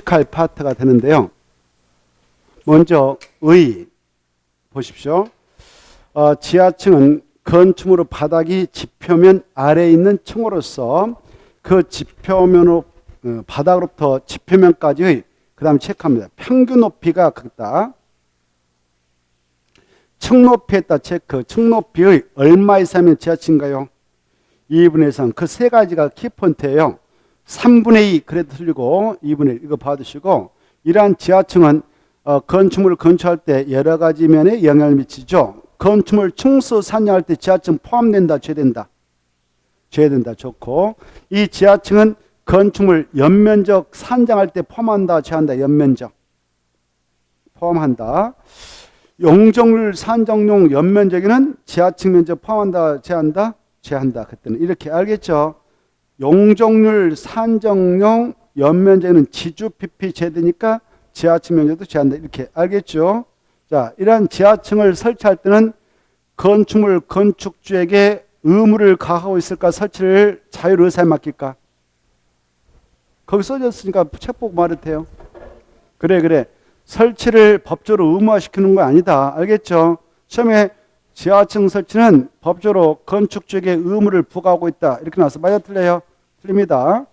의식할 파트가 되는데요. 먼저 의 보십시오. 지하층은 건축물의 바닥이 지표면 아래에 있는 층으로서 그 지표면 바닥으로부터 지표면까지의 그 다음에 체크합니다. 평균 높이가 같다. 층 높이에 따라 체크. 층 높이의 얼마 이상이면 지하층인가요? 2분의 3. 그 세 가지가 키포인트예요. 3분의 2 그래도 틀리고 2분의 1 이거 받으시고, 이러한 지하층은 건축물을 건축할 때 여러 가지 면에 영향을 미치죠. 건축물 층수 산정할 때 지하층 포함된다, 제외된다? 제외된다. 좋고, 이 지하층은 건축물 연면적 산정할 때 포함한다, 제한다? 연면적 포함한다. 용적률 산정용 연면적에는 지하층 면적 포함한다, 제한다? 제한다. 그때는 이렇게 알겠죠? 용적률 산정용 연면적에는 지주 PP 제되니까 지하층 면적도 제한다. 이렇게 알겠죠? 자, 이러한 지하층을 설치할 때는 건축물 건축주에게 의무를 가하고 있을까? 설치를 자율의사에 맡길까? 거기 써졌으니까 책 보고 말해도 돼요. 그래. 설치를 법적으로 의무화시키는 거 아니다. 알겠죠? 처음에 지하층 설치는 법적으로 건축주에게 의무를 부과하고 있다. 이렇게 나와서 맞아 틀려요? 틀립니다.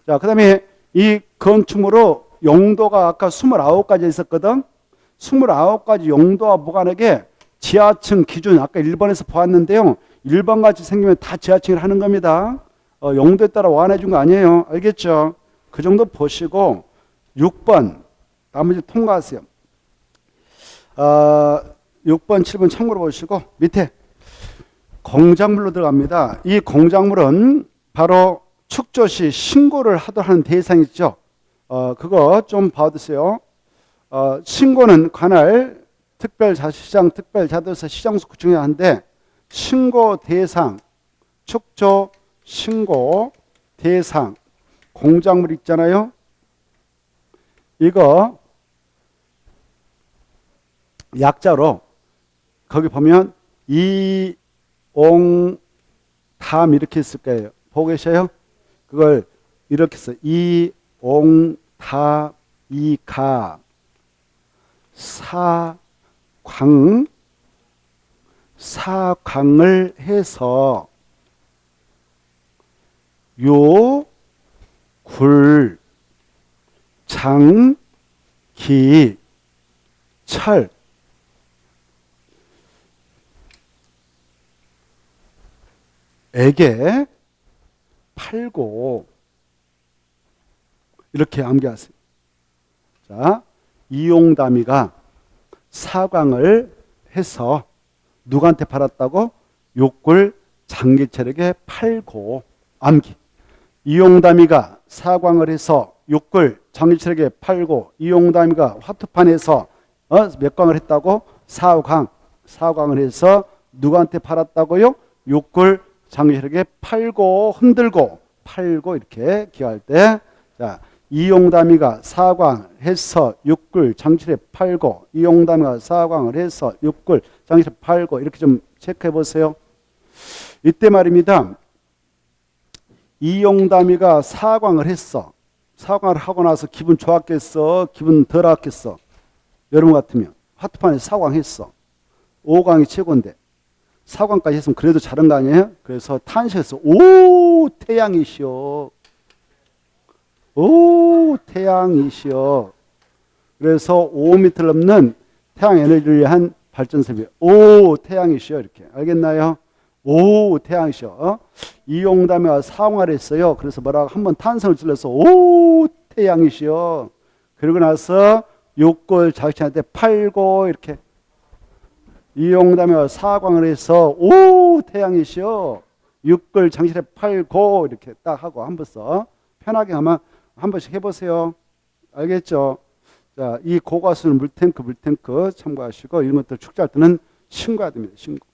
자, 그 다음에 이 건축물로 용도가 아까 29가지 있었거든. 29가지 용도와 무관하게 지하층 기준 아까 1번에서 보았는데요. 1번 같이 생기면 다 지하층을 하는 겁니다. 용도에 따라 완화해 준 거 아니에요. 알겠죠? 그 정도 보시고 6번 나머지 통과하세요. 6번, 7번 참고로 보시고 밑에 공작물로 들어갑니다. 이 공작물은 바로 축조 시 신고를 하도록 하는 대상이 있죠. 그거 좀 봐주세요. 신고는 관할, 특별자치시장, 특별자도서, 시장수 구청에 한데 신고 대상, 축조 신고 대상 공작물 있잖아요. 이거 약자로 거기 보면 이옹담 이렇게 있을 거예요. 보고 계셔요? 그걸 이렇게 써. 이옹담 이가 사광을 해서 요 굴 장 기 철 에게 팔고 이렇게 암기하세요. 자, 이용담이가 사광을 해서 누구한테 팔았다고? 욕굴 장기철에게 팔고. 암기. 이용담이가 사광을 해서 욕굴 장기철에게 팔고, 이용담이가 화투판에서 몇 광을 했다고? 사광을 해서 누구한테 팔았다고요? 욕굴 장기철에게 팔고, 흔들고 팔고 이렇게 기할 때, 자, 이용담이가 사광을 해서 육굴 장치에 팔고, 이용담이가 사광을 해서 육굴 장치에 팔고 이렇게 좀 체크해 보세요. 이때 말입니다. 이용담이가 사광을 했어. 사광을 하고 나서 기분 좋았겠어? 기분 덜 왔겠어? 여러분 같으면 화투판에서 사광했어. 5광이 최고인데 사광까지 했으면 그래도 잘한 거 아니에요? 그래서 탄식했어. 오 태양이시여. 오 태양이시여. 그래서 5m 넘는 태양 에너지를 위한 발전소비. 오 태양이시여. 이렇게 알겠나요? 오 태양이시여. 이용담이가 사광을 했어요. 그래서 뭐라고 한번 탄성을 질러서 오 태양이시여. 그러고 나서 욕골 자식한테 팔고 이렇게. 이용담이가 사광을 해서 오 태양이시여. 육골 장실에 팔고 이렇게 딱 하고 한 번 써. 편하게 하면 한 번씩 해보세요. 알겠죠? 자, 이 고가수는 물탱크 참고하시고 이런 것들 축제할 때는 신고해야 됩니다. 신고.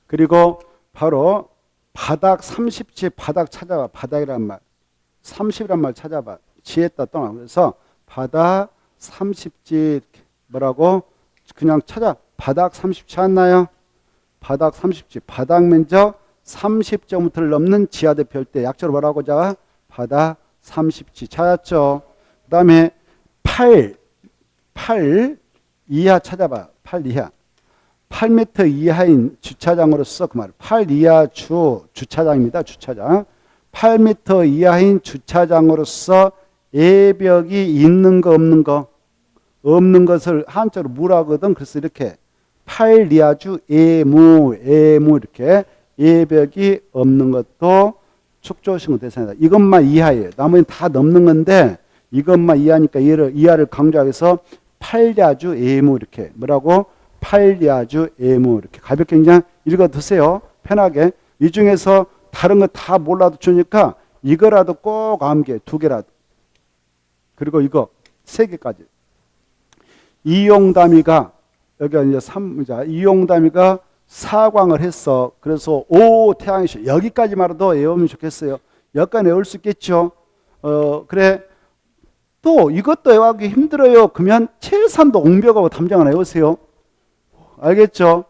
그리고 바로 바닥 30지 바닥 찾아봐. 바닥이란 말. 30이란 말 찾아봐. 지에다 떠나. 그래서 바닥 30지 뭐라고? 그냥 찾아. 바닥 30지 않나요? 바닥 30지. 바닥 면적 30제곱미터를 넘는 지하 대표일 때 약자로 뭐라고 자? 바닥 30지 찾았죠? 그 다음에 8 이하 찾아봐. 8 이하. 8m 이하인 주차장으로서 그 말. 8 이하 주차장입니다. 주차장. 8m 이하인 주차장으로서 예벽이 있는 거 없는 거? 없는 것을 한자로 무라거든. 그래서 이렇게 8 이하주 예무 이렇게 예벽이 없는 것도 축조신고 대상이다. 이것만 이하예요. 나머지는 다 넘는 건데 이것만 이하니까 이하를 강조하기 위해서 8야주 예무 이렇게 뭐라고? 8야주 예무 이렇게 가볍게 그냥 읽어 드세요. 편하게. 이 중에서 다른 거 다 몰라도 좋으니까 이거라도 꼭 암기해. 2개라도. 그리고 이거 3개까지. 이용담이가 여기가 이제 3자. 이용담이가 사광을 했어. 그래서 오 태양이시 여기까지 말해도 외우면 좋겠어요. 여기까지 외울 수 있겠죠. 그래. 또 이것도 외우기 힘들어요. 그러면 최산도 옹벽하고 담장을 외우세요. 알겠죠?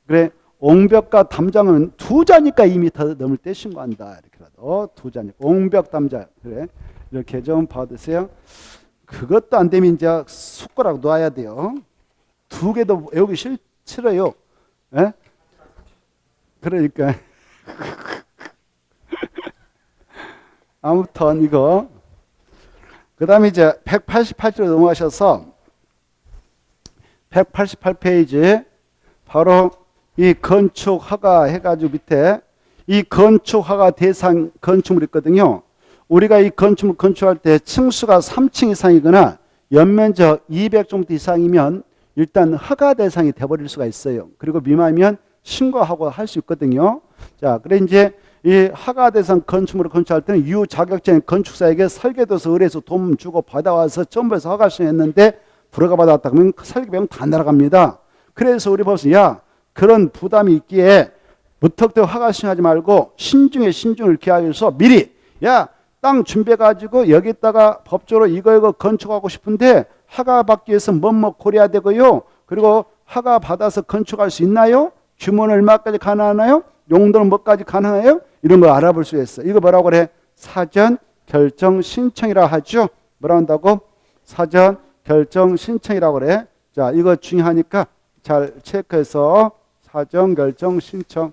그래. 옹벽과 담장은 2자니까 2m 넘을 때 신고한다. 이렇게라도 2자니까 옹벽 담장. 그래. 이렇게 좀 봐두세요. 그것도 안 되면 이제 숟가락 놔야 돼요. 2개도 외우기 싫어요. 예? 그러니까 아무튼 이거 그 다음에 이제 188쪽으로 넘어가셔서 188페이지 바로 이 건축 허가 해가지고 밑에 이 건축 허가 대상 건축물 있거든요. 우리가 이 건축물 건축할 때 층수가 3층 이상이거나 연면적 200제곱미터 이상이면 일단 허가 대상이 돼버릴 수가 있어요. 그리고 미만이면 신고하고 할 수 있거든요. 자, 그래 이제 이 허가 대상 건축물을 건축할 때는 유자격증 건축사에게 설계도서 의뢰해서 돈 주고 받아와서 정부에서 허가 신청했는데 불허가 받았다 그러면 설계비용 다 날아갑니다. 그래서 우리 법에서 야 그런 부담이 있기에 무턱대고 허가 신청하지 말고 신중에 신중을 기하기 위해서 미리 야 땅 준비해가지고 여기다가 법적으로 이거 건축하고 싶은데 허가 받기 위해서 뭐뭐 고려해야 되고요. 그리고 허가 받아서 건축할 수 있나요? 규모는 얼마까지 가능하나요? 용도는 뭐까지 가능해요? 이런 거 알아볼 수 있어. 이거 뭐라고 그래? 사전 결정 신청이라 하죠. 뭐라 한다고? 사전 결정 신청이라고 그래. 자, 이거 중요하니까 잘 체크해서 사전 결정 신청.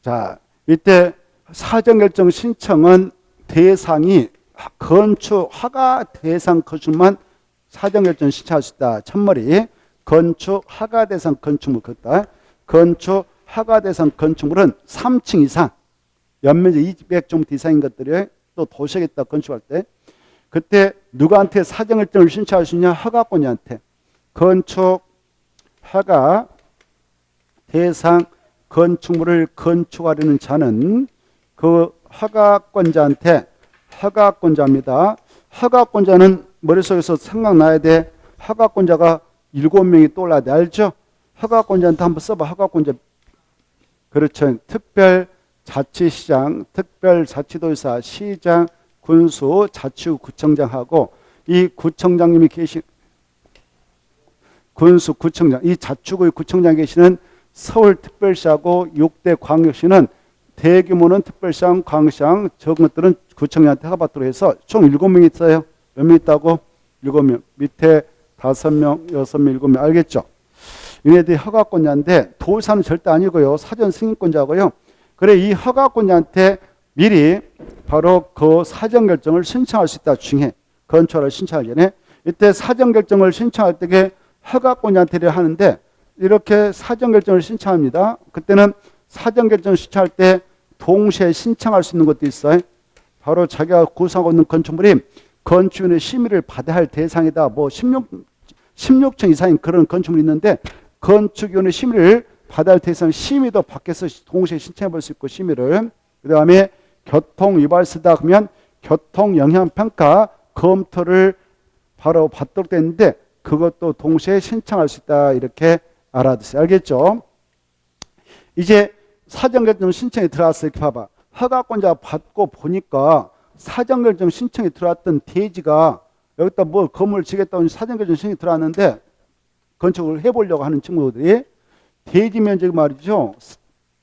자, 이때 사전 결정 신청은 대상이 건축 허가 대상 건축만 사전 결정 신청할 수 있다. 첫머리. 건축 허가 대상 건축물 그렇다. 건축 허가 대상 건축물은 3층 이상 연면적 200제곱미터 이상인 것들이 또 도시에다 건축할 때 그때 누구한테 사전 결정을 신청할 수 있냐? 허가권자한테. 건축 허가 대상 건축물을 건축하려는 자는 그 허가권자한테 허가권자입니다. 허가권자는 머릿속에서 생각나야 돼. 허가권자가 7명이 떠올라야 돼. 알죠? 허가권자한테 한번 써봐. 허가권자. 그렇죠. 특별자치시장, 특별자치도지사, 시장, 군수, 자치구 구청장하고 이 구청장님이 계신 군수 구청장, 이 자치구의 구청장이 계시는 서울특별시하고 6대 광역시는 대규모는 특별시장, 광역시장 적은 것들은 구청장한테 허가받도록 해서 총 7명이 있어요. 몇 명 있다고? 7명. 밑에 5명, 6명, 7명. 알겠죠? 얘네들이 허가권자인데 도지사는 절대 아니고요. 사전 승인권자고요. 그래 이 허가권자한테 미리 바로 그 사전 결정을 신청할 수 있다. 중에 건축을 신청하기 전에 이때 사전 결정을 신청할 때 허가권자한테 하는데 이렇게 사전 결정을 신청합니다. 그때는 사전 결정을 신청할 때 동시에 신청할 수 있는 것도 있어요. 바로 자기가 구성하고 있는 건축물이 건축인의 심의를 받아야 할 대상이다. 뭐 16층 이상인 그런 건축물이 있는데 건축위원회 심의를 받아야 할 대상 심의도 밖에서 동시에 신청해 볼 수 있고 심의를. 그 다음에 교통위반시다 그러면 교통영향평가 검토를 바로 받도록 되는데 그것도 동시에 신청할 수 있다. 이렇게 알아두세요. 알겠죠? 이제 사전결정 신청이 들어왔어요. 이렇게 봐봐. 허가권자 받고 보니까 사전결정 신청이 들어왔던 대지가 여기다 뭐 건물을 지겠다고 사전결정 신청이 들어왔는데 건축을 해보려고 하는 친구들이 대지 면적이 말이죠.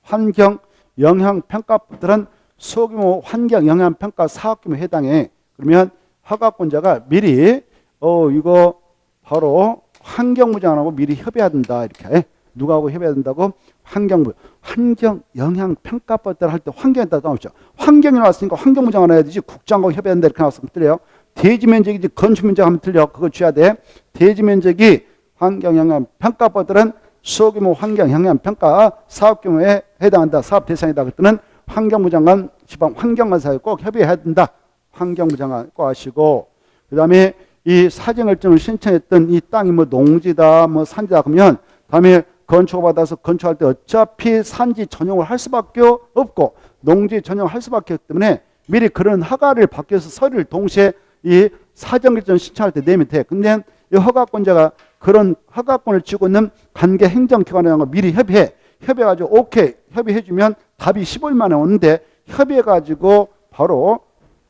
환경 영향평가들은 소규모 환경 영향 평가 사업 규모에 해당해. 그러면 허가권자가 미리 이거 바로 환경부장하고 미리 협의해야 된다. 이렇게 누구하고 협의해야 된다고? 환경부. 환경 영향 평가법에 따라 할 때 환경에 따라 나오죠. 환경이 나왔으니까 환경부장 하나 해야 되지 국장하고 협의해야 된다. 이렇게 나왔으면 틀려요. 대지 면적이지 건축 면적 하면 틀려. 그거 줘야 돼. 대지 면적이 환경 영향 평가법들은 소규모 환경 영향 평가 사업 규모에 해당한다. 사업 대상이다. 그때는 환경부 장관 지방 환경관사에 꼭 협의해야 된다. 환경부 장관 꼭 하시고, 그 다음에 이 사정결정을 신청했던 이 땅이 뭐 농지다 뭐 산지다 그러면 다음에 건축을 받아서 건축할 때 어차피 산지 전용을 할 수밖에 없고 농지 전용을 할 수밖에 없기 때문에 미리 그런 허가를 받기 위해서 서류를 동시에 이 사정결정 신청할 때 내면 돼. 근데 이 허가권자가 그런 허가권을 쥐고 있는 관계 행정기관이랑 미리 협의해가지고 오케이 협의해주면 답이 15일 만에 오는데 협의해가지고 바로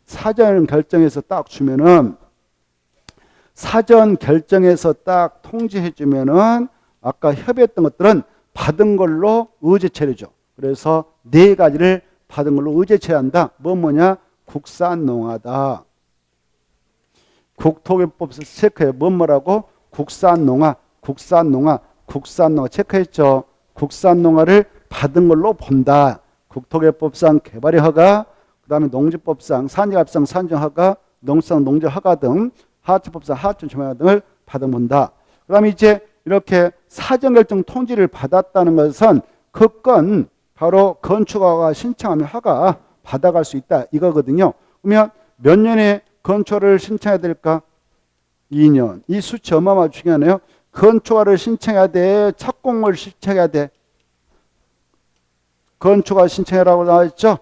사전 결정해서 딱 주면은 사전 결정해서 딱 통지해주면은 아까 협의했던 것들은 받은 걸로 의제 처리죠. 그래서 네 가지를 받은 걸로 의제 처리한다. 뭐냐? 국산농화다. 국토교법에서 체크해. 뭐라고? 국산농화 체크했죠. 국산농화를 받은 걸로 본다. 국토교법상 개발의 허가, 그 다음에 농지법상 산지갑상 산정허가, 농수산 농지허가 등 하천법상 하천조명허가 등을 받아 본다. 그 다음에 이제 이렇게 사전결정 통지를 받았다는 것은 그 건 바로 건축허가 신청하면 허가 받아갈 수 있다 이거거든요. 그러면 몇 년에 건축허를 신청해야 될까? 2년. 이 수치 어마어마하게 중요하네요. 건축허를 신청해야 돼? 착공을 신청해야 돼? 건축허 신청해라고 나와있죠?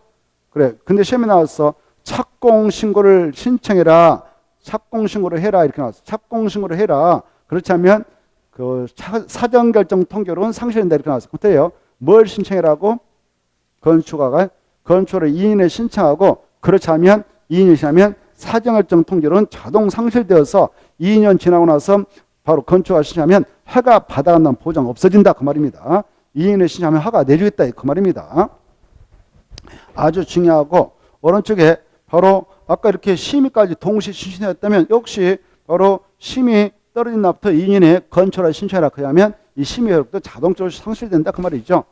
그래. 근데 시험에 나왔어. 착공신고를 신청해라. 착공신고를 해라. 이렇게 나왔어. 착공신고를 해라. 그렇지 않으면 그 사전결정 통계로는 상실된다. 이렇게 나왔어. 어때요? 뭘 신청해라고? 건축허가. 건축허를 2년에 신청하고 그렇지 않으면 2년이 지나면 사전결정 통계로는 자동 상실되어서 2년 지나고 나서 바로 건축허가 신청하면 허가 받아간다는 보장 없어진다. 그 말입니다. 2년에 신청하면 허가 내주겠다. 그 말입니다. 아주 중요하고 오른쪽에 바로 아까 이렇게 심의까지 동시 신청했다면 역시 바로 심의 떨어진 날부터 2년에 건축허를 신청해라. 그러면 이 심의 효력도 자동적으로 상실된다. 그 말이죠.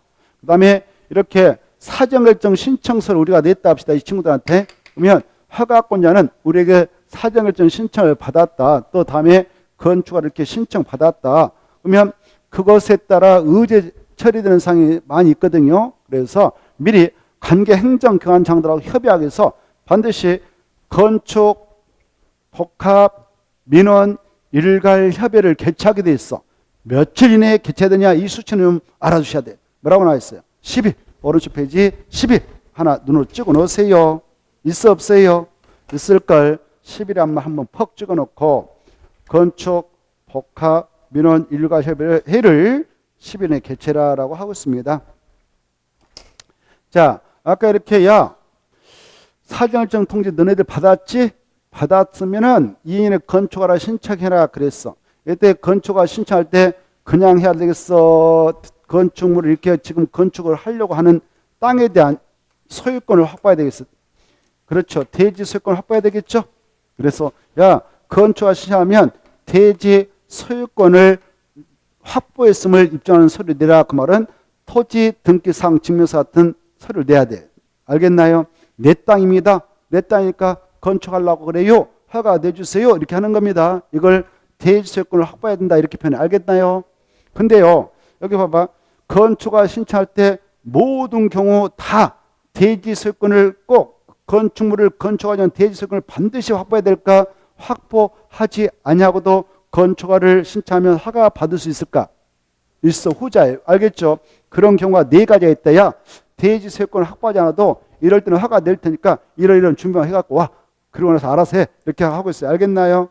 그 다음에 이렇게 사전결정 신청서를 우리가 냈다 합시다. 이 친구들한테. 그러면 허가권자는 우리에게 사전결정 신청을 받았다. 또 다음에 건축허를 이렇게 신청받았다. 그러면 그것에 따라 의제 처리되는 사항이 많이 있거든요. 그래서 미리 관계 행정기관장들하고 협의하기 위해서 반드시 건축, 복합, 민원, 일괄 협의를 개최하게 돼 있어. 며칠 이내에 개최되냐 이 수치는 좀 알아주셔야 돼. 뭐라고 나와 있어요? 10일. 오른쪽 페이지 10일. 하나 눈으로 찍어 놓으세요. 있어 없어요? 있을걸. 10일에 한번 퍽 찍어 놓고 건축, 복합, 민원, 일괄 협의회를 10일에 개최라라고 하고 있습니다. 자, 아까 이렇게 사전결정 통지 너네들 받았지? 받았으면은 2년에 건축허가 신청해라 그랬어. 이때 건축허가 신청할 때 그냥 해야 되겠어? 건축물을 이렇게 지금 건축을 하려고 하는 땅에 대한 소유권을 확보해야 되겠어. 그렇죠. 대지 소유권을 확보해야 되겠죠. 그래서 건축허가 신청하면 대지 소유권을 확보했음을 입증하는 서류를 내라. 그 말은 토지 등기상 증명서 같은 서류를 내야 돼. 알겠나요? 내 땅입니다. 내 땅이니까 건축하려고 그래요. 허가 내주세요. 이렇게 하는 겁니다. 이걸 대지 소유권을 확보해야 된다. 이렇게 표현해. 알겠나요? 근데요. 여기 봐봐. 건축허가 신청할 때 모든 경우 다 대지 소유권을 꼭 건축물을 건축하기 전 대지 소유권을 반드시 확보해야 될까? 확보하지 아니하고도 건축허를 신청하면 허가 받을 수 있을까? 있어. 후자예요. 알겠죠? 그런 경우가 네 가지가 있다. 대지 소유권을 확보하지 않아도 이럴 때는 허가 낼 테니까 이런 준비만 해갖고 와. 그러고 나서 알아서 해. 이렇게 하고 있어요. 알겠나요?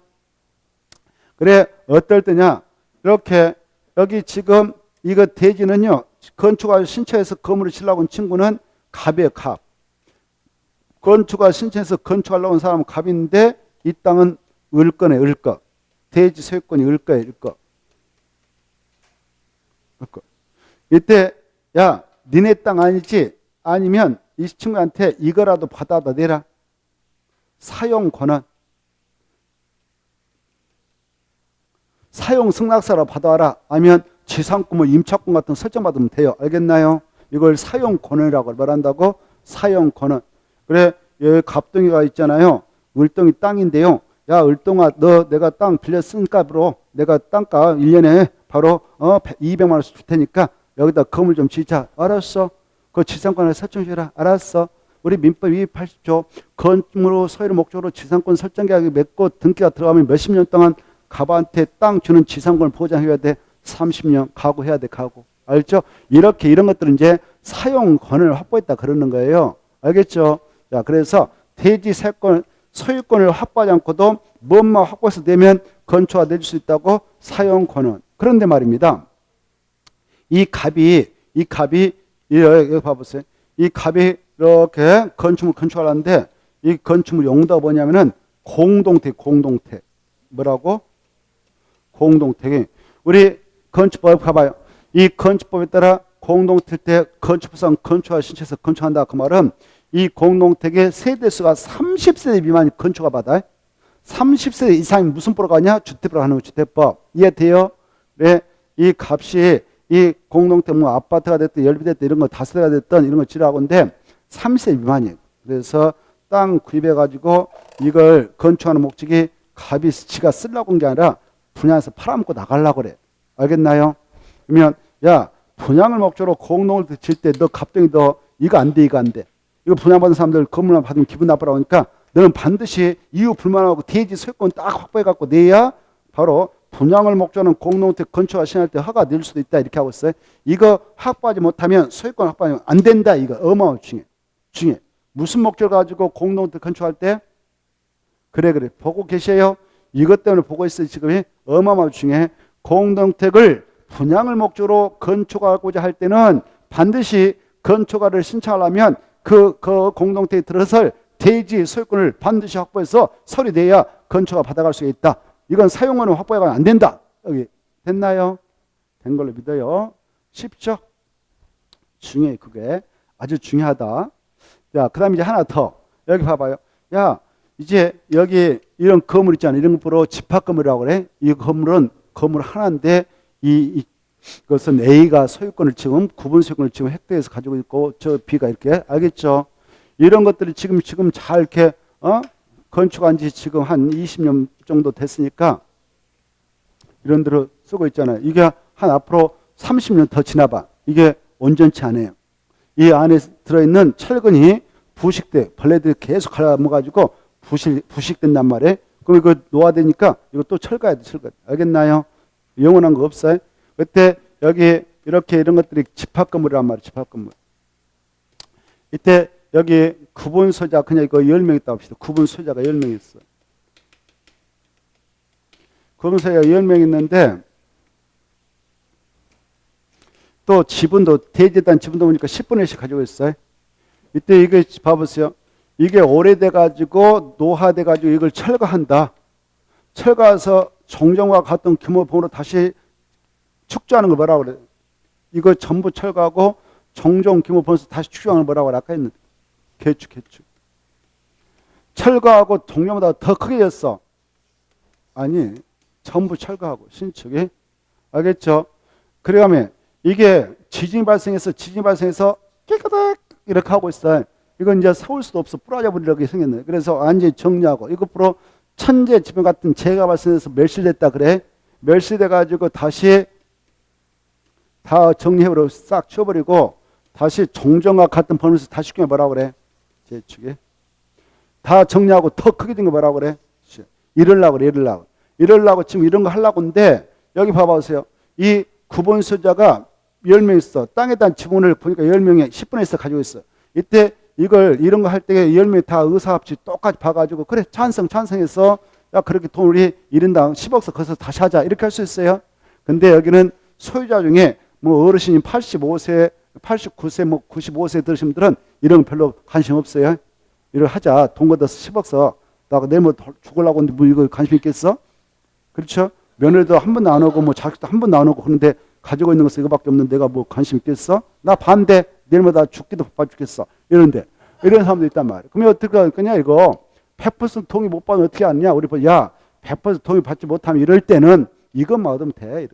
그래. 어떨 때냐? 이렇게 여기 지금 이거 대지는요. 건축허 신청해서 건물을 지으려고 온 친구는 갑이에요. 갑. 건축허 신청해서 건축하려고 온 사람은 갑인데 이 땅은 을거네. 을거. 대지 소유권이 을거예요. 을거. 이때 니네 땅 아니지? 아니면 이 친구한테 이거라도 받아다 내라. 사용 권한. 사용 승낙서라 받아와라. 아니면 지상권, 뭐 임차권 같은 거 설정받으면 돼요. 알겠나요? 이걸 사용 권한이라고 말한다고. 사용 권한. 그래, 여기 갑동이가 있잖아요. 을동이 땅인데요. 야, 을동아, 너 내가 땅 빌려 쓴 값으로 내가 땅값 1년에 바로 200만 원씩 줄 테니까 여기다 건물 좀 짓자. 알았어. 그 지상권을 설정해라. 알았어. 우리 민법 280조 건물로 소유를 목적으로 지상권 설정 계약이 맺고 등기가 들어가면 몇십 년 동안 가부한테 땅 주는 지상권을 보장해야 돼. 30년 각오해야 돼. 각오. 알죠? 이렇게 이런 것들은 이제 사용권을 확보했다 그러는 거예요. 알겠죠? 자, 그래서 대지 세권 소유권을 확보하지 않고도 뭐만 확보해서 내면 건초가 내줄 수 있다고 사용권은. 그런데 말입니다. 이 갑이 여기 봐보세요. 이 갑이 이렇게 건축물 건축하려는데 이 건축물 용도가 뭐냐면은 공동택. 뭐라고? 공동택이. 우리 건축법 가봐요. 이 건축법에 따라 공동택 때 건축법상 건축할 신청해서 건축한다. 그 말은 이 공동택의 세대수가 30세대 미만이 건축가 받아. 30세대 이상이 무슨 법으로 가냐? 주택법으로 하는 거. 주택법. 이해돼요? 네. 이 값이 이 공동택 뭐 아파트가 됐든 열비됐든 이런 거 다세대가 됐든 이런 거 지라고인데 30세 미만이에요. 그래서 땅 구입해가지고 이걸 건축하는 목적이 값이 지가 쓰려고 한 게 아니라 분양해서 팔아먹고 나가려고 그래. 알겠나요? 그러면 야, 분양을 목적으로 공동을 질 때 너 갑자기 너 이거 안 돼, 이거 안 돼. 이거 분양받은 사람들 건물만 받으면 기분 나쁘라고 하니까 너는 반드시 이유 불만하고 대지 소유권 딱 확보해갖고 내야 바로 분양을 목적으로 공동택 건축을 시행할 때 허가 낼 수도 있다. 이렇게 하고 있어요. 이거 확보하지 못하면 소유권 확보하면 안 된다. 이거 어마어마하게 중요해. 무슨 목적을 가지고 공동택 건축할 때? 그래. 보고 계세요? 이것 때문에 보고 있어요. 지금 어마어마하게 중요해. 공동택을 분양을 목적으로 건축하고자 할 때는 반드시 건축허가를 신청하려면 그 공동택에 들어설 대지 소유권을 반드시 확보해서 서류내야 건축허가 받아갈 수 있다. 이건 사용권을 확보해가면 안 된다. 여기 됐나요? 된 걸로 믿어요. 쉽죠? 중요해. 그게 아주 중요하다. 자, 그 다음에 이제 하나 더. 여기 봐봐요. 야, 이제 여기 이런 건물 있잖아요. 이런 것으로 집합건물이라고 그래. 이 건물은 건물 하나인데 이것은 A가 소유권을 지금 구분 소유권을 지금 획득해서 가지고 있고 저 B가 이렇게. 알겠죠? 이런 것들이 지금 잘 이렇게 건축한 지 지금 한 20년 정도 됐으니까 이런 데로 쓰고 있잖아요. 이게 한 앞으로 30년 더 지나봐. 이게 온전치 않아요. 이 안에 들어있는 철근이 부식돼. 벌레들이 계속 갈아먹어가지고 부식된단 말이에요. 그럼 이거 노화되니까 이거 또 철거해야 돼. 철거. 알겠나요? 영원한 거 없어요. 그때 여기 이렇게 이런 것들이 집합건물이란 말이에요. 집합건물. 이때 여기 구분 소유자 그냥 이거 10명 있다고 합시다. 구분 소유자가 10명 있어. 구분 소유자가 10명 있는데 또 지분도 대지단 지분도 보니까 10분의 1씩 가지고 있어요. 이때 이거 봐보세요. 이게 오래돼 가지고 노화돼 가지고 이걸 철거한다. 철거해서 정정과 같은 규모 보로 다시 축조하는 걸 뭐라고 그래? 이거 전부 철거하고 정정 규모 보면서 다시 축조하는 걸 뭐라고 아까 했는데 개축. 철거하고 동료보다 더 크게 졌어. 아니, 전부 철거하고 신축이. 알겠죠? 그러면 이게 지진이 발생해서 깨끗하게 이렇게 하고 있어요. 이건 이제 세울 수도 없어. 부러져 버리려고 생겼네. 그래서 완전히 정리하고 이것으로 천재 지변 같은 재해가 발생해서 멸실됐다 그래. 멸실돼 가지고 다시 다 정리해버리고 싹 치워버리고 다시 종정과 같은 범위에서 다시 꾸며 뭐라고 그래? 재축에. 다 정리하고 더 크게 된 거 뭐라고 그래? 이럴라고 그래. 이럴라고 지금 이런 거 하려고 하는데 여기 봐보세요. 이 구분 소유자가 10명 있어. 땅에 대한 지분을 보니까 10명이 10분의 1 가지고 있어. 이때 이런 거 할 때 10명이 다 의사합치 똑같이 봐가지고 그래 찬성해서 야 그렇게 돈 우리 1인당 10억서 거기서 다시 하자 이렇게 할 수 있어요. 근데 여기는 소유자 중에 뭐 어르신이 85세 89세 뭐 95세 들으신 분들은 이런 거 별로 관심 없어요. 이걸 하자. 돈 걷어서 10억서 나 내일 뭐 죽으려고 하는데 뭐 이거 관심 있겠어? 그렇죠? 며느리도 한 번도 안 오고 뭐 자식도 한 번도 안 오고 그런데 가지고 있는 것은 이거밖에 없는데 내가 뭐 관심 있겠어? 나 반대. 내일마다 죽기도 바빠 죽겠어. 이런데. 이런 사람도 있단 말이야. 그러면 어떻게 할 거냐, 이거. 100% 동의 못 받으면 어떻게 하느냐? 우리 야, 100% 동의 받지 못하면 이럴 때는 이것만 얻으면 돼.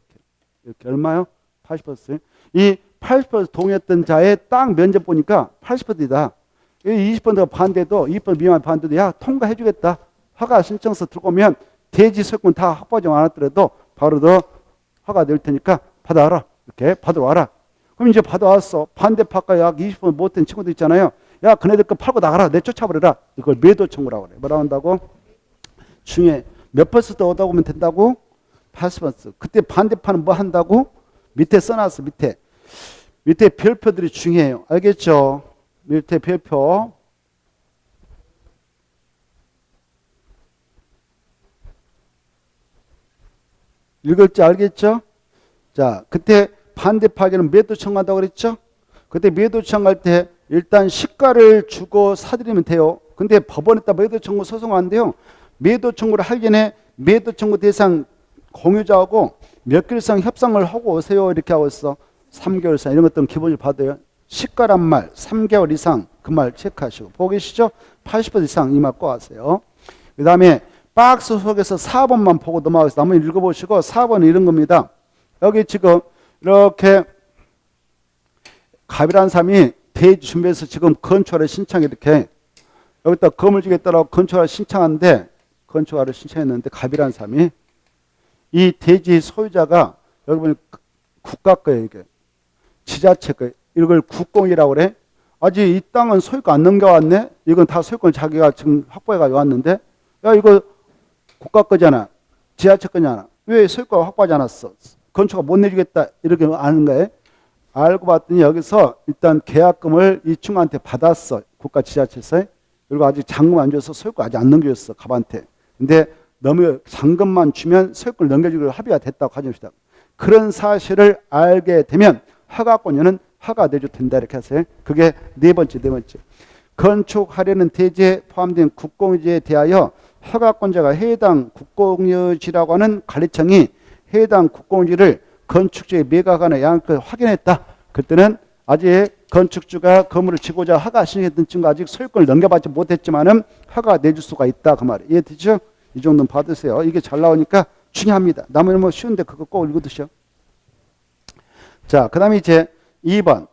이렇게 얼마요? 80%. 이 80% 동의했던 자의 딱 면접 보니까 80%이다. 20%가 반대도 20% 미만 반대도 야 통과해 주겠다. 허가 신청서 들고 오면 대지 소유권 다 확보하지 않았더라도 바로 너 허가 낼 테니까 받아와라. 이렇게 받으러 와라. 그럼 이제 받아왔어. 반대파가 약 20% 못된 친구들 있잖아요. 야 그네들 거 팔고 나가라. 내쫓아버려라. 이걸 매도 청구라고 그래. 뭐라고 한다고? 중에 몇 퍼센트 얻어 오면 된다고? 80%. 그때 반대파는 뭐 한다고? 밑에 써놨어. 밑에 별표들이 중요해요. 알겠죠? 밑에 별표. 읽을지 알겠죠? 자, 그때 반대파에게는 매도 청구한다고 그랬죠? 그때 매도 청구할 때 일단 시가를 주고 사드리면 돼요. 근데 법원에다 매도 청구 소송하는데요. 매도 청구를 하기 전에 매도 청구 대상 공유자하고 몇 개월 이상 협상을 하고 오세요. 이렇게 하고 있어. 3개월 이상 이런 것들은 기본적으로 받아요. 시가란 말 3개월 이상 그 말 체크하시고 보고 계시죠? 80% 이상 이 말 꼭 하세요. 그 다음에 박스 속에서 4번만 보고 넘어가서 한번 읽어보시고 4번은 이런 겁니다. 여기 지금 이렇게 갑이라는 사람이 대지 준비해서 지금 건축하를 신청해 이렇게 여기다 건물 주겠다라고 건축하를 신청하는데 건축하를 신청했는데 갑이라는 사람이 이 대지 소유자가 여기 보니 국가 거예요. 이게 지자체 거예요. 이걸 국공이라고 그래. 아직 이 땅은 소유권 안 넘겨왔네. 이건 다 소유권 자기가 지금 확보해가지고 왔는데 야 이거 국가 거잖아. 지자체 거잖아. 왜 소유권 확보하지 않았어? 건축가 못 내주겠다. 이렇게 아는 거예요. 알고 봤더니 여기서 일단 계약금을 이 친구한테 받았어. 국가 지자체에서. 그리고 아직 잔금 안 줘서 소유권 아직 안 넘겨줬어. 갑한테. 근데 너무 잔금만 주면 소유권을 넘겨주기로 합의가 됐다고 가정합시다. 그런 사실을 알게 되면 허가권자는 허가 내줘도 된다 이렇게 하세요. 그게 네 번째. 건축하려는 대지에 포함된 국공유지에 대하여 허가권자가 해당 국공유지라고 하는 관리청이 해당 국공유지를 건축주의 매각하는 양을 확인했다. 그때는 아직 건축주가 건물을 지고자 허가 신청했던 친구가 아직 소유권을 넘겨받지 못했지만은 허가 내줄 수가 있다 그 말이에요. 이해되죠? 이 정도는 받으세요. 이게 잘 나오니까 중요합니다. 나머지는 뭐 쉬운데 그거 꼭 읽어두셔. 자, 그 다음에 이제 2번.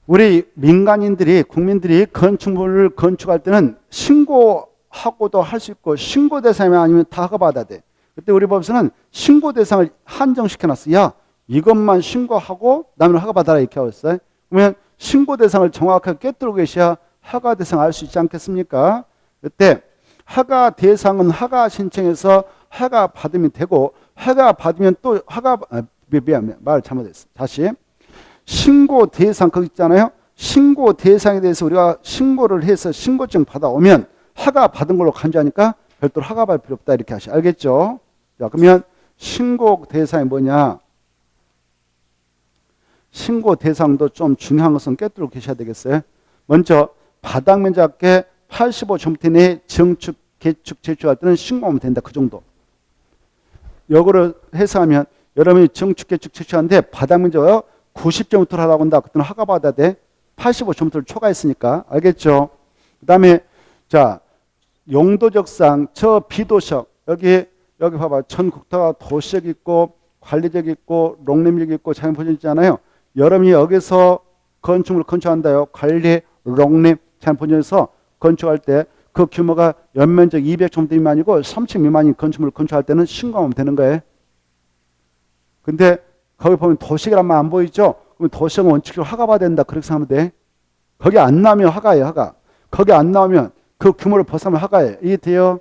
우리 민간인들이, 국민들이 건축물을 건축할 때는 신고하고도 할 수 있고, 신고 대상이 아니면 다 허가받아야 돼. 그때 우리 법에서는 신고 대상을 한정시켜놨어. 야, 이것만 신고하고, 남은 허가받아라. 이렇게 하고 있어요. 그러면 신고 대상을 정확하게 꿰뚫고 계셔야 허가 대상을 알 수 있지 않겠습니까? 그때 허가 대상은 허가 신청해서 허가 받으면 되고, 허가 받으면 또 미안, 말 잘못했어. 다시. 신고 대상, 거기 있잖아요. 신고 대상에 대해서 우리가 신고를 해서 신고증 받아오면 허가 받은 걸로 간주하니까 별도로 허가 받을 필요 없다. 이렇게 하시 알겠죠? 자, 그러면 신고 대상이 뭐냐? 신고 대상도 좀 중요한 것은 꿰뚫고 계셔야 되겠어요. 먼저 바닥 면적의 85제곱미터 내에 증축, 개축, 제출할 때는 신고하면 된다. 그 정도. 역으로 해석하면 여러분이 증축, 개축, 제출하는데 바닥 면적을 90제곱미터를 하라고 한다. 그때는 허가받아야 돼. 85제곱미터를 초과했으니까. 알겠죠? 그 다음에 자 용도적상 저 비도적 여기 봐봐. 전국토가 도시적 있고 관리적 있고 롱림적 있고 자연보전 있잖아요. 여러분이 여기서 건축물을 건축한다요. 관리, 롱림, 자연보전에서 건축할 때 그 규모가 연면적 200제곱미터 미만이고 3층 미만인 건축물을 건축할 때는 신고하면 되는 거예요. 근데 거기 보면 도시라는 말 안 보이죠? 그럼 도시는 원칙적으로 허가받아야 된다. 그렇게 생각하면 돼. 거기 안 나오면 허가예요. 허가. 거기 안 나오면 그 규모를 벗어나면 허가예요. 이해돼요?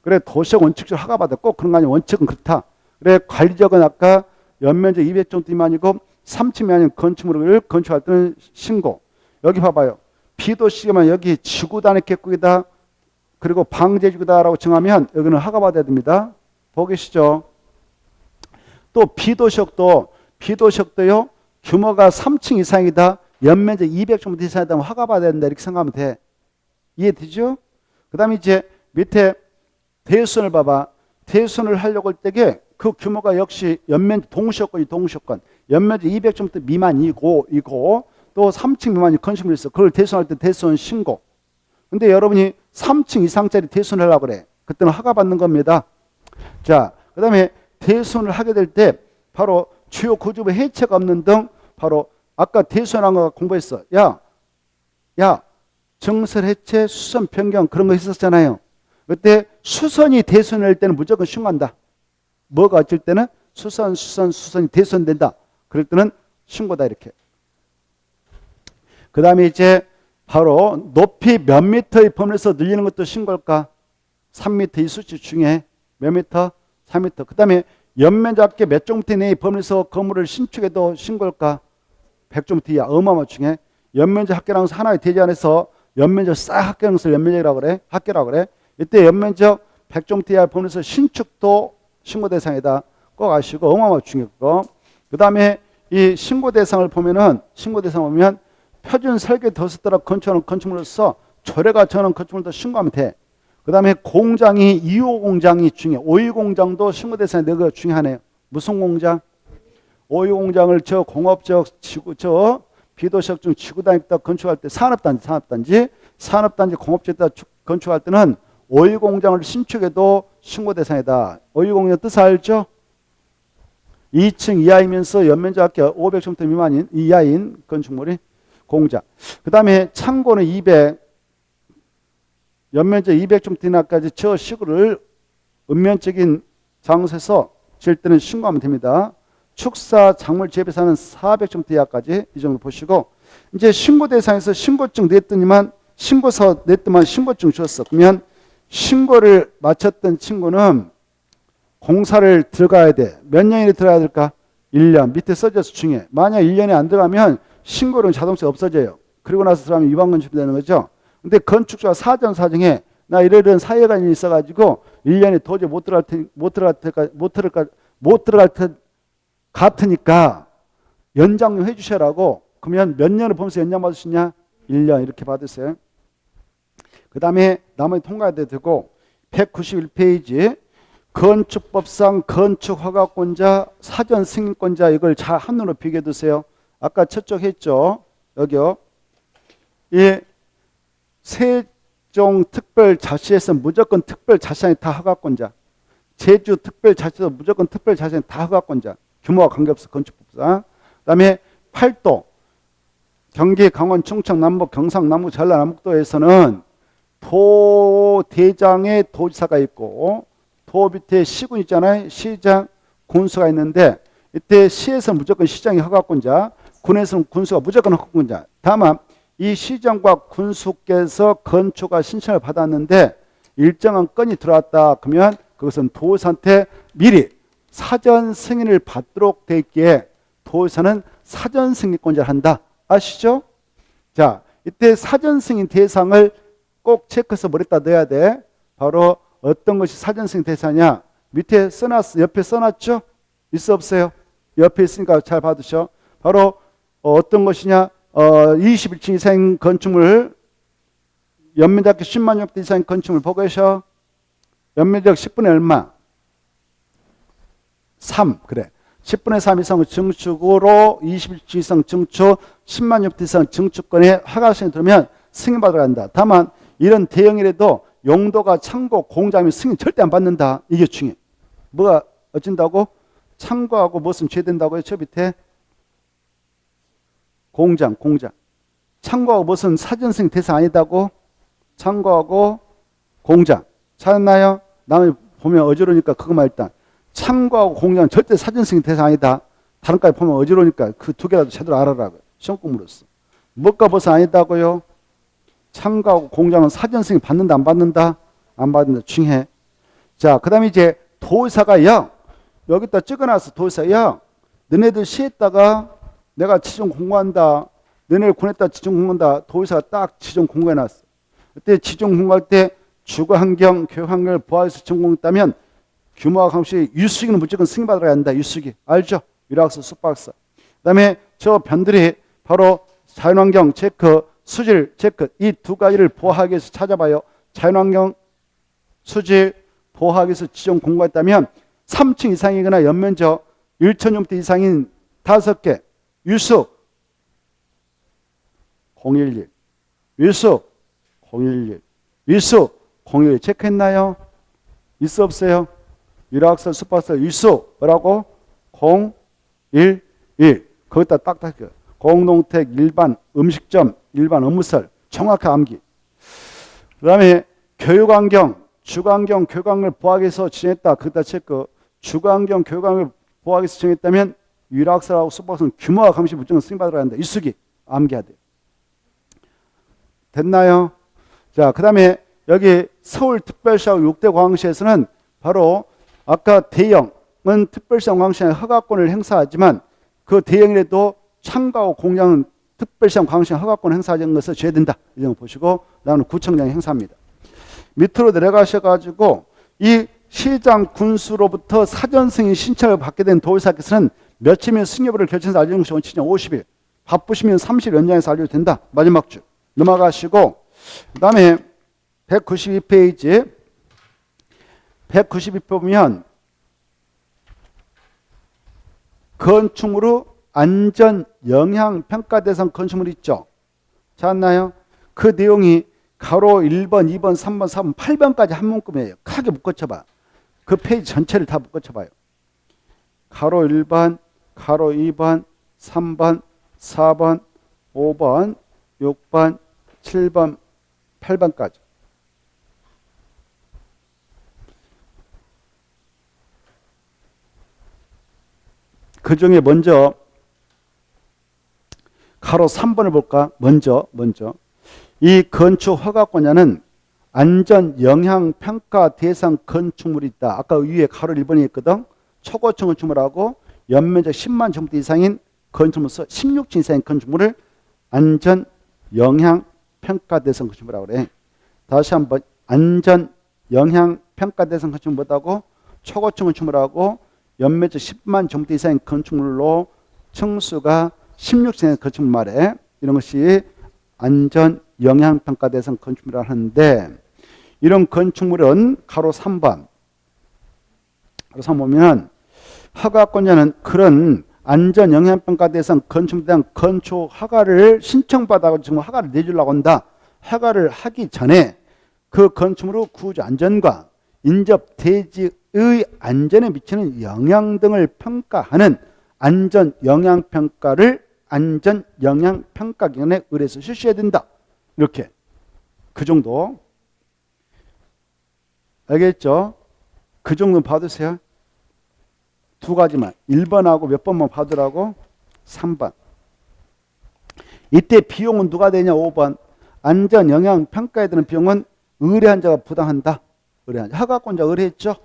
그래 도시적 원칙적으로 허가받아. 꼭 그런 거 아니에요. 원칙은 그렇다. 그래 관리적은 아까 연면적 200제곱미터 미만이고 3층 미만인 건축물을 건축할 때는 신고. 여기 봐봐요. 비도시만 여기 지구단위 객국이다. 그리고 방제지구다라고 정하면 여기는 허가받아야 됩니다. 보고 계시죠? 또 비도시역도요. 규모가 3층 이상이다. 연면적 200제곱미터 이상이다. 허가받아야 된다. 이렇게 생각하면 돼. 이해되죠? 그 다음에 이제 밑에 대수선을 봐봐. 대수선을 하려고 할 때에 그 규모가 역시 동시효건. 연면적 200제곱미터 미만이고 또 또 3층 미만이 건축물이 있어. 그걸 대손할 때 대손 신고. 근데 여러분이 3층 이상짜리 대손을 하려고 그래. 그때는 허가받는 겁니다. 자, 그 다음에 대손을 하게 될 때 바로 주요 구조부 해체가 없는 등 바로 아까 대손한 거 공부했어. 야, 정설 해체, 수선 변경 그런 거 있었잖아요. 그때 수선이 대손할 때는 무조건 신고한다. 뭐가 어쩔 때는 수선이 대손된다. 그럴 때는 신고다 이렇게. 그 다음에 이제 바로 높이 몇 미터의 범위에서 늘리는 것도 신고할까? 3m 이 수치 중에 몇 미터? 3m. 그 다음에 연면적 합계 몇 제곱미터 내의 범위에서 건물을 신축해도 신고할까? 100제곱미터 이하. 어마어마 중에 연면적 합계라는 것은 하나의 대지 안에서 연면적 싹 합계라는 것을 연면적이라고 그래. 합계라고 그래. 이때 연면적 100제곱미터 이하 범위에서 신축도 신고 대상이다. 꼭 아시고 어마어마 중요하고. 그 다음에 이 신고 대상을 보면은 표준 설계 도서 따라 건축하는 건축물로서 조례가 정하는 건축물도 신고하면 돼. 그 다음에 공장이 2호 공장이 중요해. 5위 공장도 신고 대상이 되게 중요하네요. 무슨 공장? 5위 공장을 저 공업적, 비도시적 중 지구단위다 건축할 때 산업단지, 공업지에다 건축할 때는 5위 공장을 신축해도 신고 대상이다. 5위 공장 뜻 알죠? 2층 이하이면서 연면적 합계 500제곱미터 미만인 이하인 건축물이 공장. 그 다음에 창고는 200, 연면적 200제곱미터 이하까지 저 시구를 읍면적인 장소에서 질 때는 신고하면 됩니다. 축사, 작물 재배사는 400제곱미터 이하까지 이 정도 보시고, 이제 신고 대상에서 신고증 냈더니만 신고서 냈더만 신고증 줬어. 그러면 신고를 마쳤던 친구는 공사를 들어가야 돼. 몇 년이 들어가야 될까? 1년. 밑에 써져서 중요해. 만약 1년이 안 들어가면 신고는 자동차가 없어져요. 그리고 나서 들어가면 위반 건축이 되는 거죠. 근데 건축주가 사전사정에 나 이런 사회관이 있어가지고 1년에 도저히 못 들어갈 것 같으니까 연장 좀 해주셔라고. 그러면 몇 년을 보면서 연장 받을 수 있냐? 1년 이렇게 받으세요. 그 다음에 나머지 통과해도 되고 191페이지 건축법상 건축허가권자, 사전승인권자 이걸 잘 한눈으로 비교해 두세요. 아까 첫쪽 했죠. 여기요. 이 세종특별자치에서 무조건 특별자치장이 다 허가권자. 제주특별자치도 무조건 특별자치장이 다 허가권자. 규모와 관계없어 건축법상. 그 다음에 8도 경기, 강원, 충청, 남북, 경상, 남북, 전라, 남북도에서는 도대장에 도지사가 있고 도 밑에 시군 있잖아요. 시장, 군수가 있는데 이때 시에서 무조건 시장이 허가권자, 군에서는 군수가 무조건 허가권자. 다만 이 시장과 군수께서 건축가 신청을 받았는데 일정한 건이 들어왔다 그러면 그것은 도지사한테 미리 사전 승인을 받도록 돼 있기에 도지사는 사전 승인권자를 한다. 아시죠? 자, 이때 사전 승인 대상을 꼭 체크해서 머리에다 넣어야 돼. 바로 어떤 것이 사전 승인 대상이냐? 밑에 써놨어. 옆에 써놨죠? 있어 없어요? 옆에 있으니까 잘 받으셔. 바로 어떤 것이냐? 21층 이상인 건축물, 연면적 10만 제곱미터 이상인 건축물 보고 계셔. 연면적 10분의 얼마? 3. 그래. 10분의 3 이상 증축으로 21층 이상 증축, 10만 제곱미터 이상 증축권에 허가신이 들으면 승인받으러 간다. 다만 이런 대형이라도 용도가 창고, 공장이면 승인 절대 안 받는다. 이게 중요해. 뭐가 어쩐다고? 창고하고 무슨 죄된다고요? 저 밑에 공장. 창고하고 무슨 사전 승인 대상 아니다고? 창고하고 공장. 찾았나요? 나는 보면 어지러우니까 그거만 일단. 창고하고 공장은 절대 사전 승인 대상 아니다. 다른 까지 보면 어지러우니까 그 두 개라도 제대로 알아라. 시험 공부로서. 뭐가 무슨 아니다고요? 창고하고 공장은 사전 승인 받는다 안 받는다? 안 받는다. 중요해. 자, 그 다음에 이제 도지사가 여기다 찍어놨어. 도지사 너네들 시에다가 내가 지정 공고한다. 너네들 군에다 지정 공고한다. 도지사가 딱 지정 공고해놨어. 그때 지정 공고할 때 주거환경, 교육환경을 보호해서 지정 공고했다면 규모와 관계없이 유수기는 무조건 승인받으러 한다. 유수기. 알죠? 유락서, 숙박서. 그 다음에 저 변들이 바로 자연환경 체크, 수질 체크 이 두 가지를 보호하기 위해서 찾아봐요. 자연환경, 수질 보호하기 위해서 지정 공고했다면 3층 이상이거나 연면적 1,000제곱미터 이상인 5개 유수 011. 위수 011. 위수 011. 체크했나요? 있어 없어요? 유락설 숙박설 위수 뭐라고? 011. 거기다 딱딱 공동택 일반 음식점 일반 업무설 정확히 암기. 그 다음에 교육환경 주관경 교육환경을 보호하기위해서 지정했다. 거기다 체크. 주관경 교육환경을 보호하기위해서 지정했다면 유락설하고 숙박설은 규모와 감시 무조건 승인받으러 한다. 일수기 암기해야 돼요. 됐나요? 자, 그 다음에 여기 서울특별시하고 6대 광역시에서는 바로 아까 대형은 특별시장 광역시장의 허가권을 행사하지만 그 대형이라도 참가하고 공장은 특별시장 광역시장 허가권을 행사하는 것을 줘야 된다. 이 점을 보시고 나는 구청장이 행사합니다. 밑으로 내려가셔가지고 이 시장 군수로부터 사전 승인 신청을 받게 된 도의사께서는 며칠이면 승인 여부를 결정해서 알려주는 것이 원칙이냐 50일. 바쁘시면 30일 연장해서 알려도 된다. 마지막 줄 넘어가시고 그 다음에 192페이지 192표 보면 건축물의 안전 영향 평가 대상 건축물 있죠. 찾았나요? 그 내용이 가로 1번, 2번, 3번, 4번, 8번까지 한 문구이에요. 크게 묶어쳐봐. 그 페이지 전체를 다 묶어쳐봐요. 가로 1번, 가로 2번, 3번, 4번, 5번, 6번, 7번, 8번까지. 그 중에 먼저 가로 3번을 볼까? 먼저 이 건축 허가권자는 안전 영향 평가 대상 건축물이 있다. 아까 위에 가로 1번이 있거든. 초고층 건축물하고 연면적 10만 제곱미터 이상인 건축물에서 16층 이상인 건축물을 안전 영향 평가 대상 건축물이라고 그래. 다시 한번 안전 영향 평가 대상 건축물 뭐다고? 초고층 건축물하고 연면적 10만 제곱미터 이상인 건축물로 층수가 16층 이상인 건축물 말에 이런 것이 안전 영향 평가 대상 건축물이라고 하는데 이런 건축물은 가로 3번 가로 3 보면 허가권자는 그런 안전 영향 평가 대상 건축물에 대한 건축 허가를 신청받아서 지금 허가를 내주려고 한다. 허가를 하기 전에 그 건축물의 구조 안전과 인접 대지의 안전에 미치는 영향 등을 평가하는 안전 영향 평가를 안전 영향 평가 기관에 의뢰해서 실시해야 된다. 이렇게 그 정도 알겠죠? 그 정도는 봐두세요. 두 가지만 1번하고 몇 번만 봐두라고 3번. 이때 비용은 누가 되냐 5번. 안전 영향 평가에 드는 비용은 의뢰한 자가 부담한다. 의뢰한 자. 허가권자 의뢰했죠?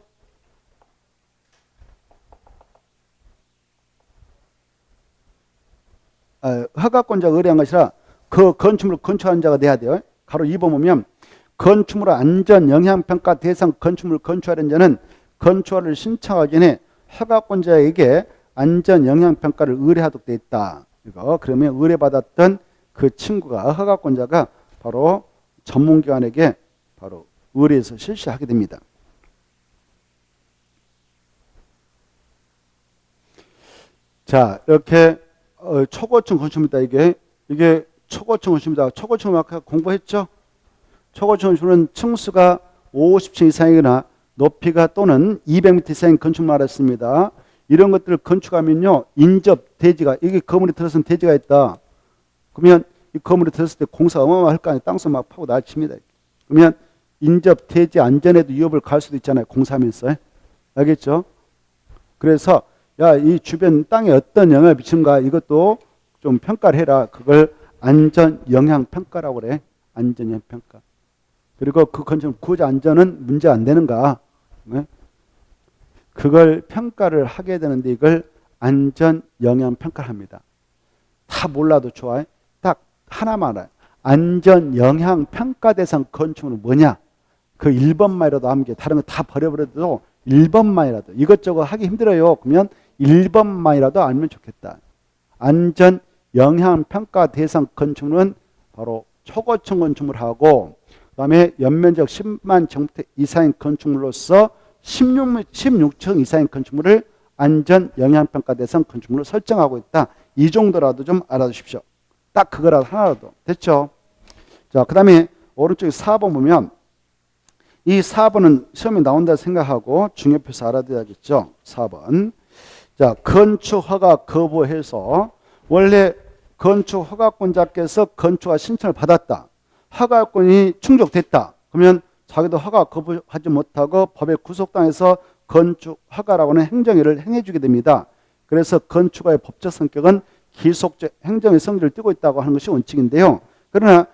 허가권자가 의뢰한 것이라 그 건축물을 건축한 자가 돼야 돼요. 가로 2번 보면 건축물 안전 영향 평가 대상 건축물을 건축하는 자는 건축허를 신청하기 전에 허가권자에게 안전 영향 평가를 의뢰하도록 되어 있다. 이거 그러면 의뢰받았던 그 친구가 허가권자가 바로 전문기관에게 바로 의뢰해서 실시하게 됩니다. 자, 이렇게 초고층 건축물이다. 이게 초고층 건축물이다. 초고층을 아까 공부했죠? 초고층 건축물은 층수가 50층 이상이거나 높이가 또는 200m 이상인 건축물 말했습니다. 이런 것들을 건축하면요, 인접 대지가 이게 건물에 들어선 대지가 있다. 그러면 이 건물에 들었을 때 공사가 어마어마할 거 아니에요. 땅속 막 파고 날칩니다. 그러면 인접 대지 안전에도 위협을 가할 수도 있잖아요. 공사하면서. 알겠죠? 그래서 야, 이 주변 땅에 어떤 영향을 미치는가 이것도 좀 평가를 해라. 그걸 안전 영향 평가라고 그래. 안전 영향 평가. 그리고 그 건축물 구조 안전은 문제 안 되는가? 네? 그걸 평가를 하게 되는데 이걸 안전 영향 평가를 합니다. 다 몰라도 좋아요. 딱 하나만 알아요. 안전 영향 평가 대상 건축물은 뭐냐? 그 1번만이라도 암기. 다른 거 다 버려버려도 1번만이라도 이것저것 하기 힘들어요. 그러면 1번만이라도 알면 좋겠다. 안전 영향 평가 대상 건축물은 바로 초고층 건축물하고 그다음에 연면적 10만 제곱미터 이상인 건축물로서 16층 이상인 건축물을 안전 영향 평가 대상 건축물로 설정하고 있다. 이 정도라도 좀 알아두십시오. 딱 그거라도 하나라도. 됐죠? 자, 그 다음에 오른쪽에 4번 보면 이 4번은 시험에 나온다 생각하고 중요표서 알아둬야겠죠. 4번. 자, 건축 허가 거부해서 원래 건축 허가권자께서 건축허가 신청을 받았다. 허가권이 충족됐다. 그러면 자기도 허가 거부하지 못하고 법에 구속당해서 건축 허가라고는 행정일을 행해주게 됩니다. 그래서 건축허가의 법적 성격은 기속적 행정의 성질을 띠고 있다고 하는 것이 원칙인데요. 그러나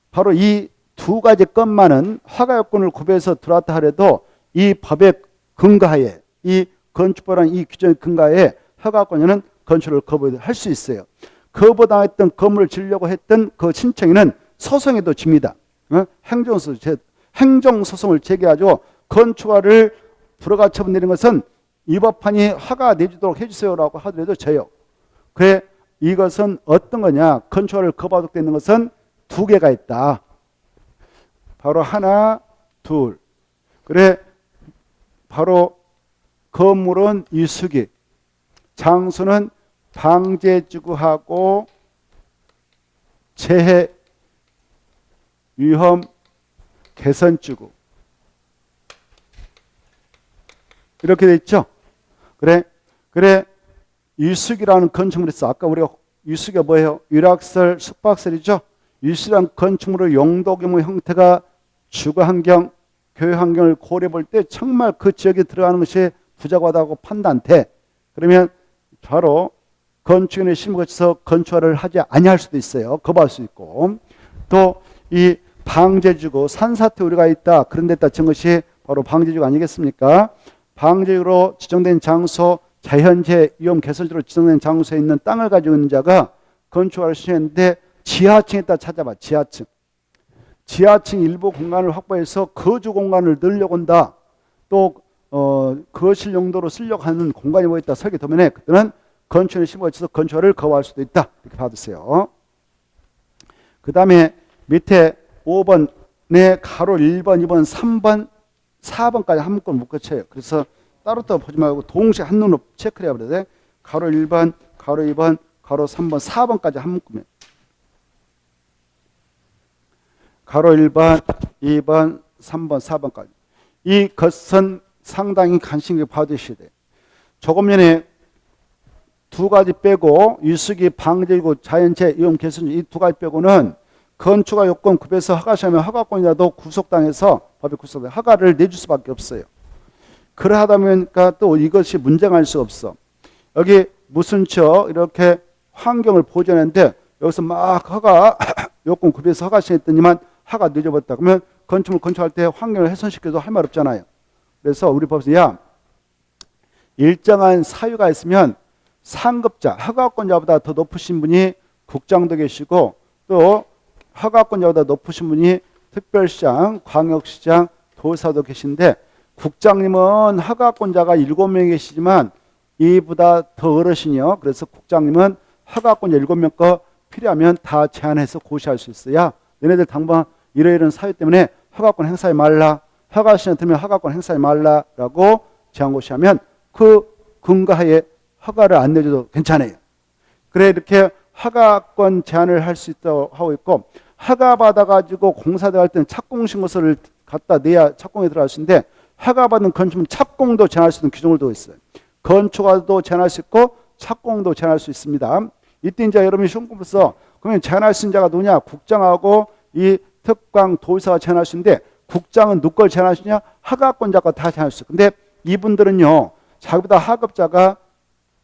바로 이 두 가지 것만은 허가 요건을 구별해서 들어왔다 하더라도 이 법의 근거하에 이 건축법이라는 이 규정의 근거하에 허가권자는 건축을 거부할 수 있어요. 거부당했던 건물을 지으려고 했던 그 신청인은 소송에도 집니다. 행정소송을 제기하죠. 건축허가를 불허가 처분 내린 것은 이 법안이 허가 내주도록 해주세요라고 하더라도 져요. 그래 이것은 어떤 거냐? 건축허가를 거부하도록 되는 것은 두 개가 있다. 바로 하나, 둘. 그래 바로 건물은 이수기, 장소는 방제지구하고 재해 위험 개선지구. 이렇게 돼 있죠. 그래 이수기라는 건축물이 있어. 아까 우리가 이수기가 뭐예요? 유락설, 숙박설이죠. 이수기란 건축물의 용도, 규모, 형태가 주거환경, 교육환경을 고려해 볼 때 정말 그 지역에 들어가는 것이 부적하다고 판단돼. 그러면 바로 건축인의 심을 거쳐서 건축허가를 하지 아니할 수도 있어요. 거부할 수 있고. 또 이 방제지구, 산사태 우려가 있다. 그런 데다 진 것이 바로 방제지구 아니겠습니까? 방제지구로 지정된 장소, 자연재해 위험 개선지로 지정된 장소에 있는 땅을 가지고 있는 자가 건축허가를 신청했는데 지하층에다 찾아봐. 지하층 일부 공간을 확보해서 거주 공간을 늘려고 한다. 또 거실 용도로 쓰려고 하는 공간이 뭐 있다. 설계 도면에 그때는 건축인의 심을 거쳐서 건축허가를 거부할 수도 있다. 이렇게 받으세요. 그 다음에 밑에 5번에 가로 1번, 2번, 3번, 4번까지 한 묶음 묶어쳐요. 그래서 따로따로 보지 말고 동시에 한눈으로 체크를 해야 돼. 가로 1번, 가로 2번, 가로 3번, 4번까지 한 묶음이에요. 가로 1번, 2번, 3번, 4번까지. 이 것은 상당히 관심 있게 봐두셔야 돼요. 조금 전에 두 가지 빼고 유수기, 방제지구, 자연재해, 위험 개선 이 두 가지 빼고는 건축허가 요건 구별해서 허가시하면 허가권이라도 구속당해서 법에 구속돼 허가를 내줄 수밖에 없어요. 그러하다 보니까 또 이것이 문제가 할 수 없어. 여기 무슨 저 이렇게 환경을 보존했는데 여기서 막 허가 요건 구별해서 허가 시했더니만 허가 늦어버렸다. 그러면 건축물 건축할 때 환경을 훼손시켜도 할 말 없잖아요. 그래서 우리 법에서 야 일정한 사유가 있으면 상급자, 허가권자보다 더 높으신 분이 국장도 계시고 또 허가권자보다 높으신 분이 특별시장, 광역시장, 도사도 계신데 국장님은 허가권자가 7명 계시지만 이보다 더 어르신이요. 그래서 국장님은 허가권자 7명 거 필요하면 다 제한해서 고시할 수 있어야 너네들 당분 이러이러한 사유 때문에 허가권 행사하지 말라. 허가시장 들면 허가권 행사하지 말라라고 제한 고시하면 그 근거하에 허가를 안 내줘도 괜찮아요. 그래 이렇게 허가권 제한을 할 수 있다고 하고 있고 허가 받아가지고 공사 들어갈 때는 착공신고서를 갖다 내야 착공에 들어갈 수 있는데 허가받은 건축물 착공도 제한할 수 있는 규정을 두고 있어요. 건축허가도 제한할 수 있고 착공도 제한할 수 있습니다. 이때 이제 여러분이 시험 공부서 그러면 제한할 수 있는 자가 누구냐? 국장하고 이 특강 도의사가 제한할 수 있는데 국장은 누구 걸 제한할 수 있냐? 허가권자가 다 제한할 수 있어요. 근데 이분들은요 자기보다 하급자가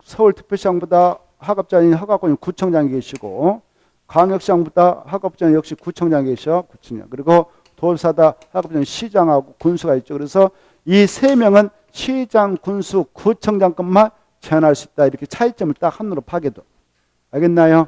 서울특별시장보다 하급자인 허가권이 구청장이 계시고 광역시장보다 하급자는 역시 구청장이 계셔. 구청장. 그리고 도의사다 하급자는 시장하고 군수가 있죠. 그래서 이 세 명은 시장, 군수, 구청장급만 제한할 수 있다. 이렇게 차이점을 딱 한눈으로 파괴도. 알겠나요?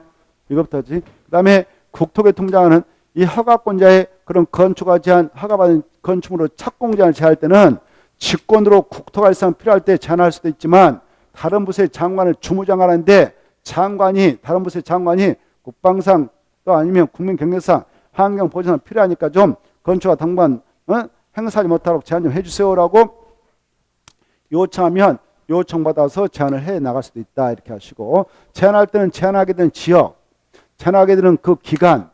이것부터지. 그 다음에 국토교통장은 이 허가권자의 그런 건축허가 제한, 허가받은 건축물로 착공 제한을 제한할 때는 직권으로 국토가 일상 필요할 때 제한할 수도 있지만 다른 부서의 장관을 주무장관하는데 장관이 다른 부서의 장관이 국방상 또 아니면 국민경제상 환경보전상 필요하니까 좀 건축허가 당분 행사하지 못하도록 제한 좀 해주세요라고 요청하면 요청받아서 제한을 해 나갈 수도 있다. 이렇게 하시고 제한할 때는 제한하게 된 지역 제한하게 되는 그 기간,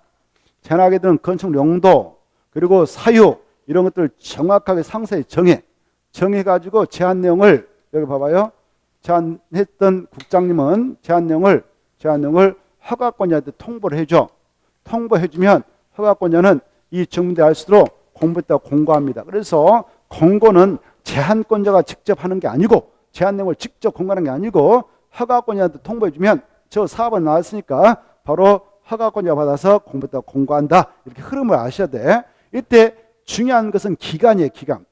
제한하게 되는 건축 용도, 그리고 사유 이런 것들을 정확하게 상세히 정해가지고 제한 내용을 여기 봐봐요. 제안했던 국장님은 제한 내용을 허가권자한테 통보를 해줘. 통보해주면 허가권자는 이 증문대 알수록 공부했다고 공고합니다. 그래서 공고는 제한권자가 직접 하는 게 아니고 제한 내용을 직접 공고하는 게 아니고 허가권자한테 통보해주면 저 사업은 나왔으니까 바로 허가권자가 받아서 공부했다고 공고한다. 이렇게 흐름을 아셔야 돼. 이때 중요한 것은 기간이에요. 기간.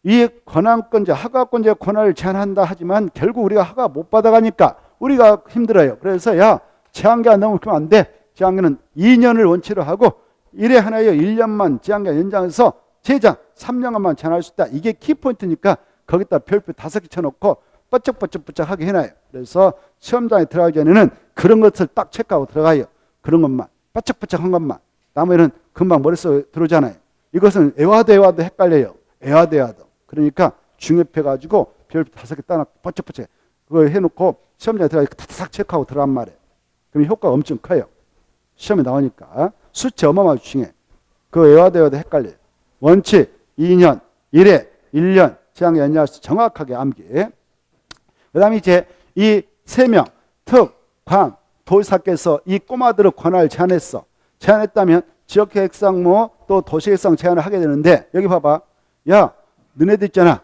이 권한권자, 허가권자의 권한을 제한한다 하지만 결국 우리가 허가 못 받아가니까 우리가 힘들어요. 그래서 야 제한기간 넘으면 안 돼. 제한기간은 2년을 원칙으로 하고 1회 하나에 1년만 제한기간 연장해서 제장 3년간만 제한할 수 있다. 이게 키포인트니까 거기다 별표 5개 쳐놓고 뻗쩍뻗쩍하게 해놔요. 그래서 시험장에 들어가기 전에는 그런 것을 딱 체크하고 들어가요. 그런 것만 뻗쩍뻗쩍한 것만. 나머지는 금방 머릿속에 들어오잖아요. 이것은 애와도 헷갈려요. 애와도. 그러니까 중요해가지고 별표 5개 따놓고 뻗쩍뻗쩍 그걸 해놓고 시험장에 들어가서 탁탁 체크하고 들어간 말이에요. 그럼 효과가 엄청 커요. 시험에 나오니까. 수치 어마어마하게 중요해. 그 애와도 헷갈려요. 원칙 2년, 1회, 1년 제한기간 연장할 수 정확하게 암기. 그 다음에 이제 이 3명 특, 광, 도지사께서 이 꼬마들의 권한을 제한했어. 제한했다면 지역계획상 또 도시계획상 제한을 하게 되는데 여기 봐봐. 야 너네들 있잖아.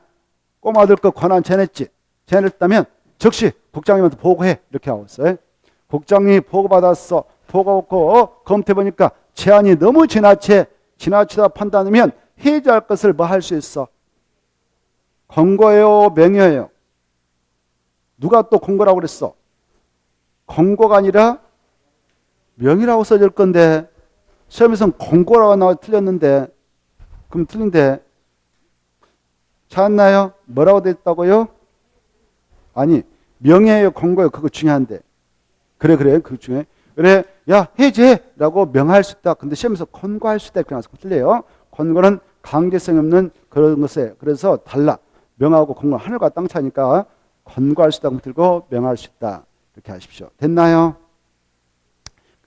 꼬마들 거 권한 제한했지. 제한했다면 즉시 국장님한테 보고해. 이렇게 하고 있어요. 국장님이 보고받았어. 보고받고 검토해보니까 제한이 너무 지나치다 판단하면 해제할 것을 뭐 할 수 있어? 권고예요? 명예예요? 누가 또 권고라고 그랬어? 권고가 아니라 명의라고 써질 건데 시험에서는 권고라고 나와 틀렸는데 그럼 틀린데 찾았나요? 뭐라고 됐다고요? 아니 명예예요? 권고예요? 그거 중요한데 그래 그거 중요해. 그래 야 해제라고 명할 수 있다. 근데 시험에서 권고할 수 있다 이렇게 나와서 틀려요. 권고는 강제성이 없는 그런 것에 그래서 달라. 명하고 권고 하늘과 땅 차니까 권고할 수 있다고 들고 명할 수 있다. 이렇게 하십시오. 됐나요?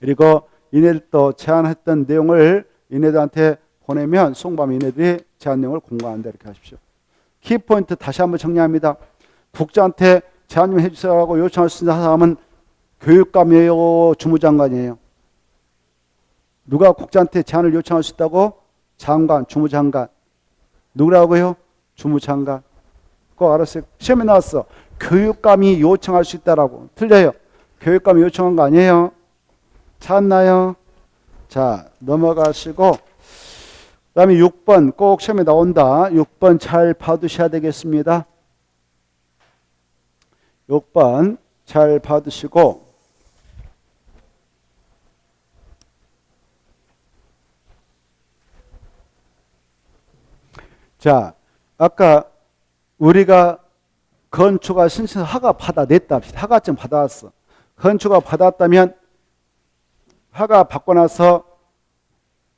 그리고 이네들 또 제안했던 내용을 이네들한테 보내면 송밤 이네들이 제안 내용을 공고한다. 이렇게 하십시오. 키포인트 다시 한번 정리합니다. 국장한테 제안 좀 해주세요라고 요청할 수 있는 사람은 교육감이에요? 주무장관이에요? 누가 국장한테 제안을 요청할 수 있다고? 장관, 주무장관. 누구라고요? 주무장관. 그거 알았어요. 시험에 나왔어. 교육감이 요청할 수 있다라고. 틀려요. 교육감이 요청한 거 아니에요. 찾나요? 자, 넘어가시고 그 다음에 6번 꼭 시험에 나온다. 6번 잘 봐두셔야 되겠습니다. 6번 잘 봐두시고 자, 아까 우리가 건축가 신청 허가 받아냈다 합시다. 허가증 받아왔어. 건축가 받았다면 허가 받고 나서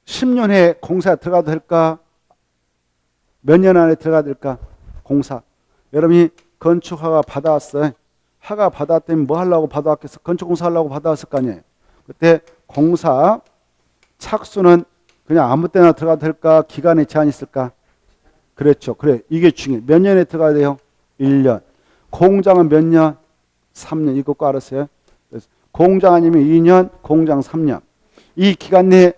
10년 후에 공사에 들어가도 될까? 몇 년 안에 들어가야 될까? 공사. 여러분이 건축 허가 받아왔어요. 허가 받았다면 뭐 하려고 받아왔겠어? 건축공사 하려고 받아왔을 거 아니에요. 그때 공사 착수는 그냥 아무 때나 들어가도 될까? 기간에 제한이 있을까? 그렇죠. 그래. 이게 중요해. 몇 년에 들어가야 돼요? 1년. 공장은 몇 년? 3년. 이거 꼭 알았어요. 공장 아니면 2년, 공장 3년. 이 기간 내에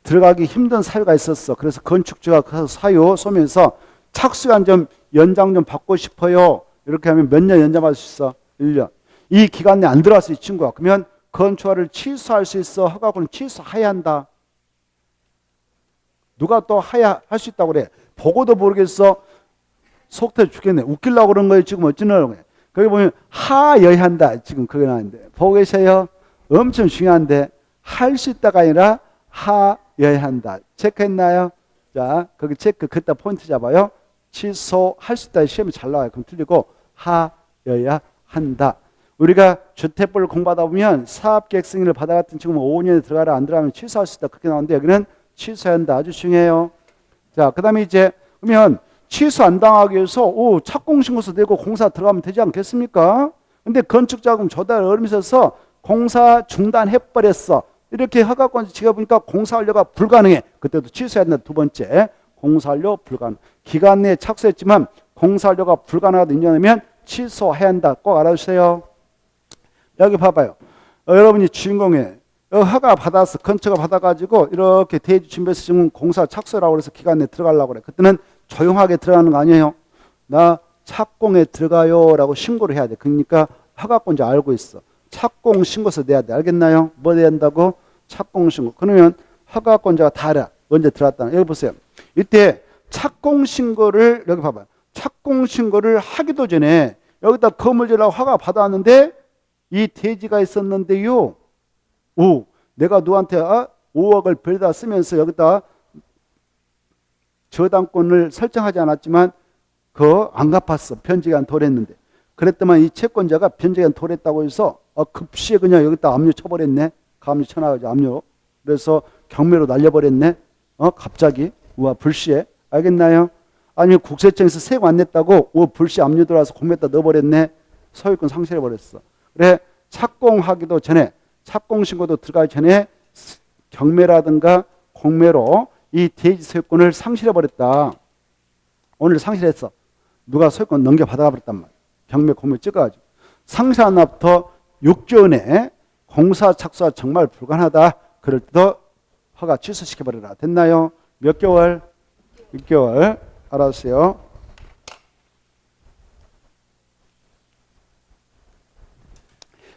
들어가기 힘든 사유가 있었어. 그래서 건축주가 그 사유 쏘면서 착수간 좀 연장 좀 받고 싶어요. 이렇게 하면 몇 년 연장받을 수 있어? 1년. 이 기간 내에 안 들어왔어, 이 친구가. 그러면 건축허가를 취소할 수 있어? 허가권을 취소해야 한다. 누가 또 할 수 있다고 그래? 보고도 모르겠어. 속 터져 죽겠네. 웃기려고 그런 거예요. 지금 어쩌려고 그래. 거기 보면 하여야 한다. 지금 그게 나왔는데. 보고 계세요? 엄청 중요한데 할 수 있다가 아니라 하여야 한다. 체크했나요? 자, 거기 체크. 그때 포인트 잡아요. 취소할 수 있다. 시험이 잘 나와요. 그럼 틀리고 하여야 한다. 우리가 주택법을 공부하다 보면 사업계획 승인을 받아갔던 지금 5년에 들어가라 안 들어가면 취소할 수 있다. 그렇게 나오는데 여기는 취소해야 한다. 아주 중요해요. 자, 그 다음에 이제 그러면 취소 안 당하기 위해서 착공신고서 내고 공사 들어가면 되지 않겠습니까? 근데 건축자금 조달 어려움이 있어서 공사 중단해버렸어. 이렇게 허가권자 지켜보니까 공사완료가 불가능해. 그때도 취소해야 된다. 두 번째, 공사완료 불가능. 기간 내에 착수했지만 공사완료가 불가능하다 인정하면 취소해야 한다. 꼭 알아주세요. 여기 봐봐요. 여러분이 주인공에 허가 받아서 건축을 받아가지고 이렇게 대지 준비해서 지금 공사 착수라고 해서 기간 내에 들어가려고 그래. 그때는 조용하게 들어가는 거 아니에요. 나 착공에 들어가요 라고 신고를 해야 돼. 그러니까 허가권자 알고 있어. 착공 신고서 내야 돼. 알겠나요? 뭐 내야 한다고? 착공 신고. 그러면 허가권자가 다 알아. 언제 들어갔다는. 여기 보세요. 이때 착공 신고를 여기 봐봐요. 착공 신고를 하기도 전에 여기다 건물 지으라고 허가 받았는데 이 대지가 있었는데요. 내가 누구한테 5억을 벌다 쓰면서 여기다 저당권을 설정하지 않았지만 그거 안 갚았어. 변제기간 도래했는데. 그랬더만 이 채권자가 변제기간 도래했다고 해서 급시에 그냥 여기다 압류 쳐버렸네. 압류 쳐놔가지고 압류. 그래서 경매로 날려버렸네. 갑자기. 우와 불시에. 알겠나요? 아니면 국세청에서 세금 안 냈다고 불시 압류 들어와서 공매에다 넣어버렸네. 소유권 상실해버렸어. 그래 착공하기도 전에 착공신고도 들어가기 전에 경매라든가 공매로 이 대지 소유권을 상실해버렸다. 오늘 상실했어. 누가 소유권 넘겨받아 버렸단 말이야. 경매 공매 찍어가지고. 상실한 날부터 6개월 내에 공사 착수가 정말 불가능하다. 그럴 때도 허가 취소시켜버려라. 됐나요? 몇 개월? 6개월. 알았어요.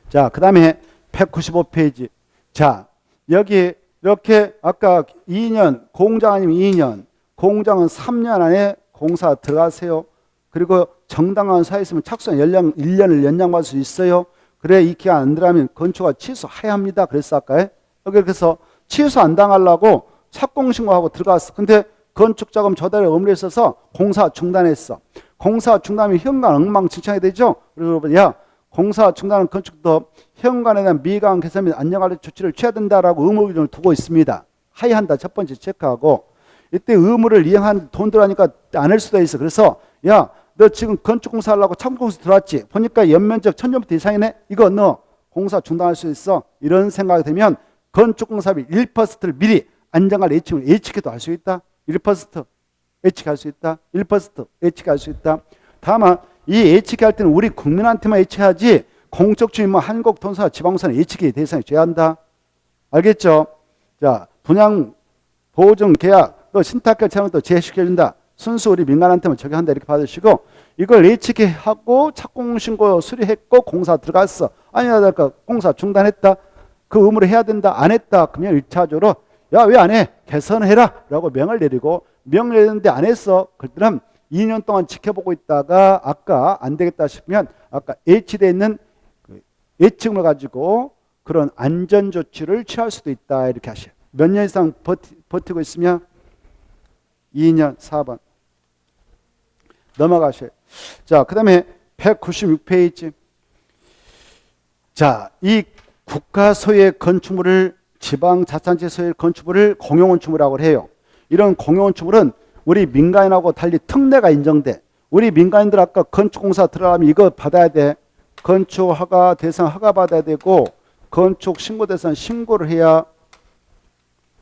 자, 그 다음에 195페이지. 자, 여기 이렇게 아까 2년, 공장 아니면 2년, 공장은 3년 안에 공사 들어가세요. 그리고 정당한 사유 있으면 착수한 1년을 연장받을 수 있어요. 그래 이 기간 안 들어가면 건축가 취소해야 합니다. 그랬어 아까. 여기 그래서 취소 안 당하려고 착공신고하고 들어갔어. 근데 건축자금 조달에 의무가 있어서 공사 중단했어. 공사 중단하면 현관 엉망진창이 되죠. 그리고 야 공사 중단은 건축도 현관에 대한 미관 개선 및 안전관리 조치를 취해야 된다라고 의무 기준을 두고 있습니다. 하야한다. 첫 번째 체크하고 이때 의무를 이행한 돈 들어가니까 안 할 수도 있어. 그래서 야 너 지금 건축공사 하려고 착공공사 들어왔지? 보니까 연면적 1000제곱미터 이상이네? 이거 너 공사 중단할 수 있어. 이런 생각이 되면 건축공사비 1%를 미리 안전관리 예측을 예측해도 할 수 있다. 1% 예측할 수 있다. 1% 예측할 수 있다. 다만 이 예측할 때는 우리 국민한테만 예측하지 공적주의 뭐 한국돈사 지방선은 예측이 대상이 돼야 한다. 알겠죠? 자, 분양 보증 계약 또 신탁결 차는 또 제시켜준다. 순수 우리 민간한테만 적용한다. 이렇게 받으시고 이걸 예측하고 착공신고 수리했고 공사 들어갔어. 아니야 공사 중단했다. 그 의무를 해야 된다. 안 했다. 그러면 1차적으로 야 왜 안 해? 개선해라 라고 명을 내리고 명을 내리는데 안 했어. 그때는 2년 동안 지켜보고 있다가 아까 안 되겠다 싶으면 아까 H되어 있는 예측을 가지고 그런 안전조치를 취할 수도 있다. 이렇게 하셔요. 몇 년 이상 버티고 있으면 2년 4번 넘어가셔요. 자, 그 다음에 196페이지. 자, 이 국가 소유의 건축물을 지방자치단체 소유의 건축물을 공용건축물이라고 해요. 이런 공용건축물은 우리 민간인하고 달리 특례가 인정돼. 우리 민간인들 아까 건축공사 들어가면 이거 받아야 돼. 건축허가 대상 허가 받아야 되고 건축 신고 대상 신고를 해야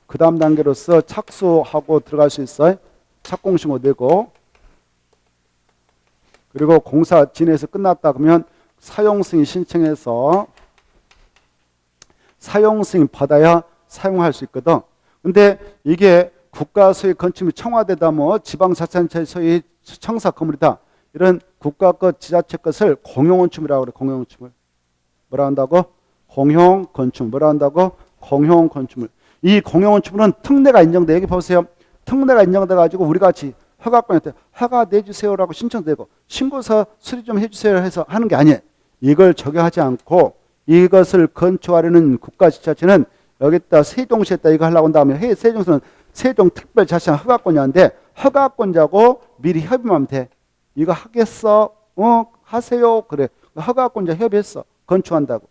그 다음 단계로서 착수하고 들어갈 수 있어요. 착공신고 되고 그리고 공사 진행해서 끝났다 그러면 사용승인 신청해서 사용승인 받아야 사용할 수 있거든. 근데 이게 국가 소유 건축물이 청와대다 뭐 지방자치단체 소유 청사 건물이다. 이런 국가 것 지자체 것을 공용건축물이라고 그래. 공용건축물. 뭐라 한다고? 공용건축물. 뭐라 한다고? 공용건축물. 이 공용건축물은 특례가 인정돼. 여기 보세요. 특례가 인정돼 가지고 우리 같이 허가권한테 허가 내주세요라고 신청되고 신고서 수리 좀 해주세요 해서 하는 게 아니에요. 이걸 적용하지 않고 이것을 건축하려는 국가지자체는 여기다 세종시에다 이거 하려고 한 다음에 세종시는 세종특별자치단 허가권자인데 허가권자고 미리 협의하면 돼. 이거 하겠어? 하세요. 그래. 허가권자 협의했어. 건축한다고.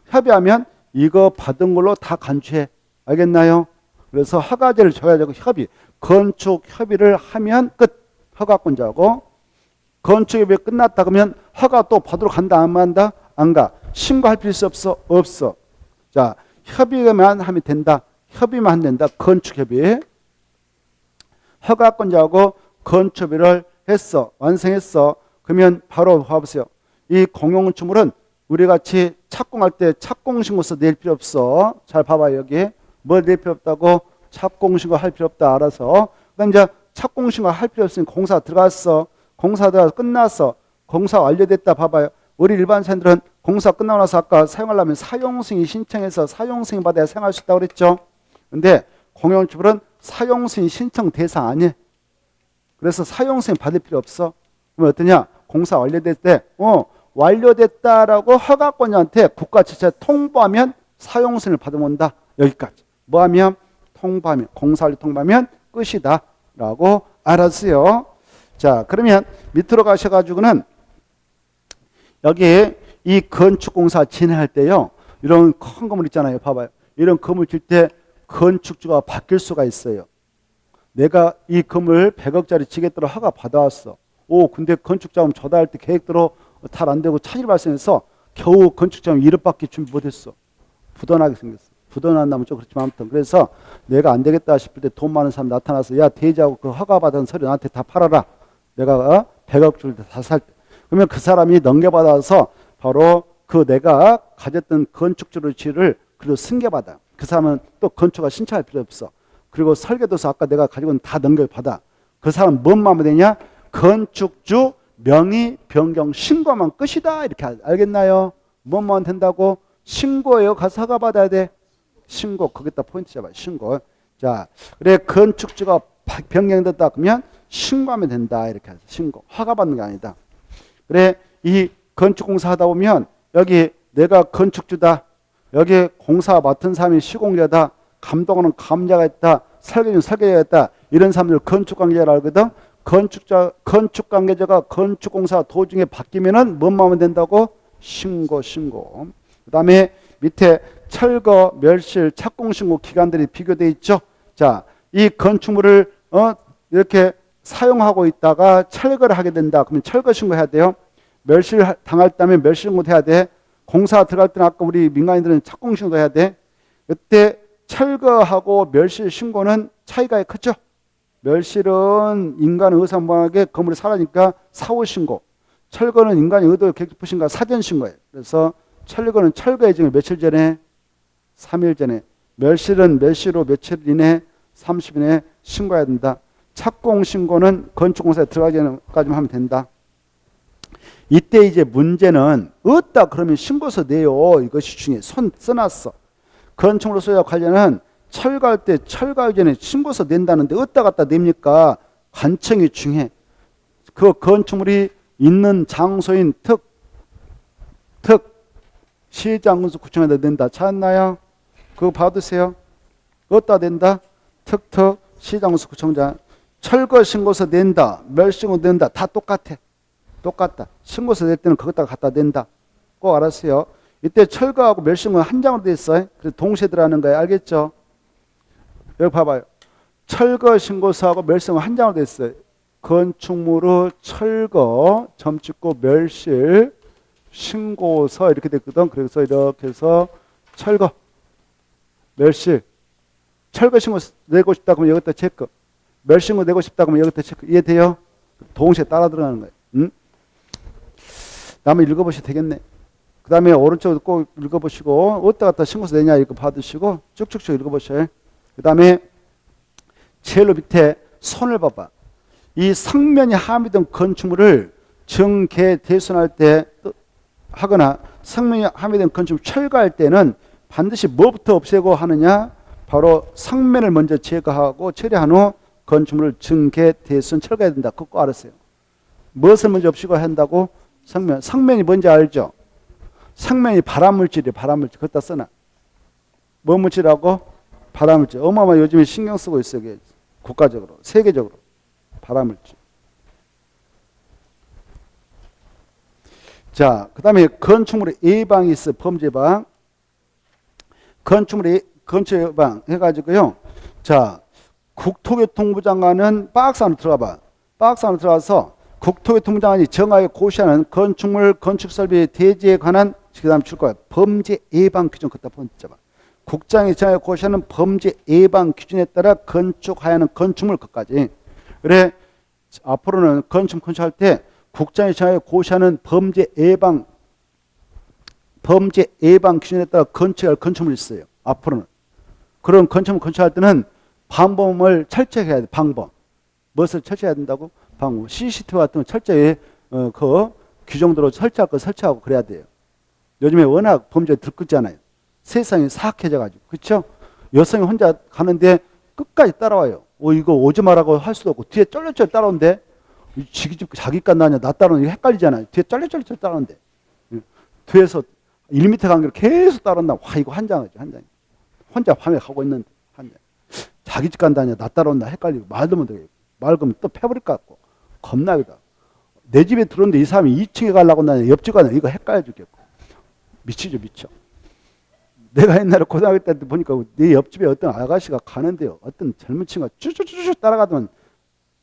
협의하면 이거 받은 걸로 다 간주해. 알겠나요? 그래서 허가제를 줘야 되고 협의. 건축 협의를 하면 끝. 허가권자고. 건축 협의 끝났다 그러면 허가 또 받으러 간다 안 간다? 안 가. 신고할 필요 없어? 없어. 자, 협의만 하면 된다. 협의만 하면 된다. 건축협의. 허가권자하고 건축협의를 했어. 완성했어. 그러면 바로 봐보세요. 이 공용건축물은 우리같이 착공할 때 착공신고서 낼 필요 없어. 잘 봐봐요. 여기 뭐 낼 필요 없다고? 착공신고 할 필요 없다. 알아서. 그다음 이제 착공신고 할 필요 없으니 공사 들어갔어. 공사 들어가서 끝났어. 공사 완료됐다. 봐봐요. 우리 일반 사람들은 공사 끝나고 나서 아까 사용하려면 사용승인 신청해서 사용승인 받아야 사용할 수 있다고 그랬죠. 근데 공용건축물은 사용승인 신청 대상 아니에요. 그래서 사용승인 받을 필요 없어. 그러면 어떠냐? 공사 완료될 때 완료됐다라고 허가권자한테 국가지체 통보하면 사용승인을 받으면 온다. 여기까지. 뭐하면? 통보하면. 공사 완료 통보하면 끝이다 라고 알았어요. 자, 그러면 밑으로 가셔가지고는 여기 이 건축공사 진행할 때요. 이런 큰 건물 있잖아요. 봐봐요. 이런 건물 질 때 건축주가 바뀔 수가 있어요. 내가 이 건물 100억짜리 지겠다고 허가 받아왔어. 근데 건축자금 조달할 때 계획대로 잘 안 되고 차질 발생해서 겨우 건축자금 1억밖에 준비 못했어. 부도나게 생겼어. 부도난다면 좀 그렇지만 아무튼 그래서 내가 안 되겠다 싶을 때 돈 많은 사람 나타나서 야 대지하고 그 허가 받은 서류 나한테 다 팔아라. 내가 100억 줄 때 다 살 때. 그러면 그 사람이 넘겨받아서 바로 그 내가 가졌던 건축주를 그리고 승계받아. 그 사람은 또 건축가 신청할 필요 없어. 그리고 설계도서 아까 내가 가지고 있는 다 넘겨받아. 그 사람 뭔 마음이 되냐? 건축주 명의 변경 신고만 끝이다. 이렇게 알겠나요? 뭔 마음 된다고? 신고예요. 가서 허가 받아야 돼. 신고. 거기다 포인트 잡아. 신고. 자, 그래 건축주가 변경됐다 그러면 신고하면 된다. 이렇게 해서 신고. 허가 받는 게 아니다. 그래 이 건축공사 하다 보면 여기 내가 건축주다. 여기 공사 맡은 사람이 시공자다. 감독하는 감자가 있다. 설계자는 설계자가 있다. 이런 사람들 건축관계자라고 하거든. 건축관계자가 건축공사 도중에 바뀌면은 뭔 마음이 된다고? 신고. 그 다음에 밑에 철거, 멸실, 착공신고 기간들이 비교되어 있죠. 자, 이 건축물을 이렇게 사용하고 있다가 철거를 하게 된다. 그러면 철거 신고해야 돼요. 멸실 당할 때면 멸실 신고도 해야 돼. 공사 들어갈 때는 아까 우리 민간인들은 착공 신고도 해야 돼. 이때 철거하고 멸실 신고는 차이가 크죠. 멸실은 인간의 의사무방하게 건물이 사라니까 사후 신고. 철거는 인간의 의도 객부신가 사전 신고예요. 그래서 철거는 철거 예정일 며칠 전에 3일 전에. 멸실은 멸실 후 며칠 이내 30일 이내 신고해야 된다. 착공 신고는 건축공사에 들어가기 전까지만 하면 된다. 이때 이제 문제는 어따 그러면 신고서 내요. 이것이 중요해. 손 써놨어. 건축물 소유와 관련은 철거할 때 철거하기 전에 신고서 낸다는데 어따 갖다 냅니까? 관청이 중요해. 그 건축물이 있는 장소인 특 시장군수 구청에다 낸다. 찾았나요? 그거 받으세요. 어따 낸다? 특 시장군수 구청장. 철거 신고서 낸다. 멸신고 낸다. 다 똑같아. 똑같다. 신고서 낼 때는 그것다가 갖다 낸다. 꼭 알았어요. 이때 철거하고 멸신고는 한 장으로 돼 있어요. 그래서 동시에 들어가는 거예요. 알겠죠? 여기 봐봐요. 철거 신고서하고 멸신고 한 장으로 돼 있어요. 건축물의 철거, 점 찍고 멸실, 신고서 이렇게 됐거든. 그래서 이렇게 해서 철거, 멸실, 철거 신고 내고 싶다 그러면 여기다 체크. 멸신고 내고 싶다 그러면 여기다 체크. 이해돼요? 동시에 따라 들어가는 거예요. 응? 한번 읽어보셔도 되겠네. 그 다음에 오른쪽도 꼭 읽어보시고 어디다 갖다 신고서 내냐 이거 받으시고 쭉쭉쭉 읽어보셔요. 그 다음에 제일 밑에 손을 봐봐. 이 상면이 함유된 건축물을 정개 대손할 때 하거나 상면이 함유된 건축물 철거할 때는 반드시 뭐부터 없애고 하느냐? 바로 상면을 먼저 제거하고 처리한 후 건축물을 정개 대손 철거해야 된다. 그거 꼭 알았어요. 무엇을 먼저 없애고 한다고? 상면. 상면이 뭔지 알죠? 상면이 발암물질이에요. 발암물질. 그것다 써놔. 뭐 물질하고? 발암물질. 어마어마 요즘에 신경 쓰고 있어요. 국가적으로. 세계적으로. 발암물질. 자, 그 다음에 건축물의 예방이 있어. 범죄방. 건축물의 예방 해가지고요. 자, 국토교통부 장관은 박스 안으로 들어가 봐. 박스 안으로 들어가서 국토교통부 장관이 정하게 고시하는 건축물, 건축설비, 대지에 관한 그 다음 줄 거야. 범죄 예방 규정 갖다 포인트 잡아. 국장이 정하여 고시하는 범죄 예방 기준에 따라 건축하여는 건축물 것까지. 그래 앞으로는 건축 건축할 때 국장이 정하여 고시하는 범죄 예방 기준에 따라 건축할 건축물이 있어요. 앞으로는. 그런 건축물 건축할 때는 방법을 철저히 해야 돼. 방법. 무엇을 철저히 해야 된다고? 방법. CCTV 같은 거 철저히 그 규정대로 설치할 거 설치하고 그래야 돼요. 요즘에 워낙 범죄가 들끓잖아요. 세상이 사악해져가지고. 그렇죠? 여성이 혼자 가는데 끝까지 따라와요. 이거 오지 말라고 할 수도 없고 뒤에 쫄쫄 따라오는데 자기 간 나냐 나 따라오는 거 헷갈리잖아요. 뒤에 쫄쫄 따라오는데 뒤에서 1m 간격으로 계속 따라온다. 와 이거 환장하지 환장. 혼자 밤에 가고 있는데 환장. 자기 집 간다냐 나 따라온다 헷갈리고 말도 못하겠고 말 그러면 또 패버릴 것 같고 겁나기다. 내 집에 들어오는데 이 사람이 2층에 가려고 나냐 옆집 가냐 이거 헷갈려 죽겠고 미치죠 미쳐. 내가 옛날에 고등학교 때 보니까 내 옆집에 어떤 아가씨가 가는데요. 어떤 젊은 친구가 쭈쭈쭈쭈 따라가더만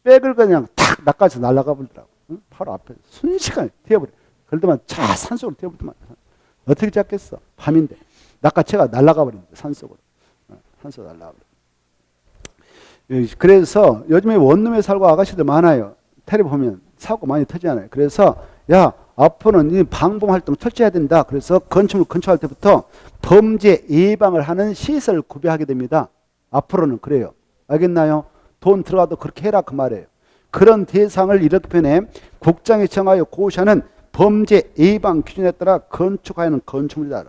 백을 그냥 탁 낚아서 날아가 버리더라고. 응? 바로 앞에 순식간에 튀어버려. 그러더만 차 산속으로 튀어버리더만. 어떻게 잡겠어? 밤인데. 낚아채가 날아가 버린다. 산속으로. 산속으로 날아가 버려. 그래서 요즘에 원룸에 살고 아가씨들 많아요. 텔레비 보면 사고 많이 터지잖아요. 그래서 야 앞으로는 이 방범활동 철저해야 된다. 그래서 건축물 건축할 때부터 범죄 예방을 하는 시설을 구비하게 됩니다. 앞으로는 그래요. 알겠나요? 돈 들어가도 그렇게 해라 그 말이에요. 그런 대상을 이렇게 표현해 국장이 정하여 고시하는 범죄 예방 기준에 따라 건축하여는 건축물이다.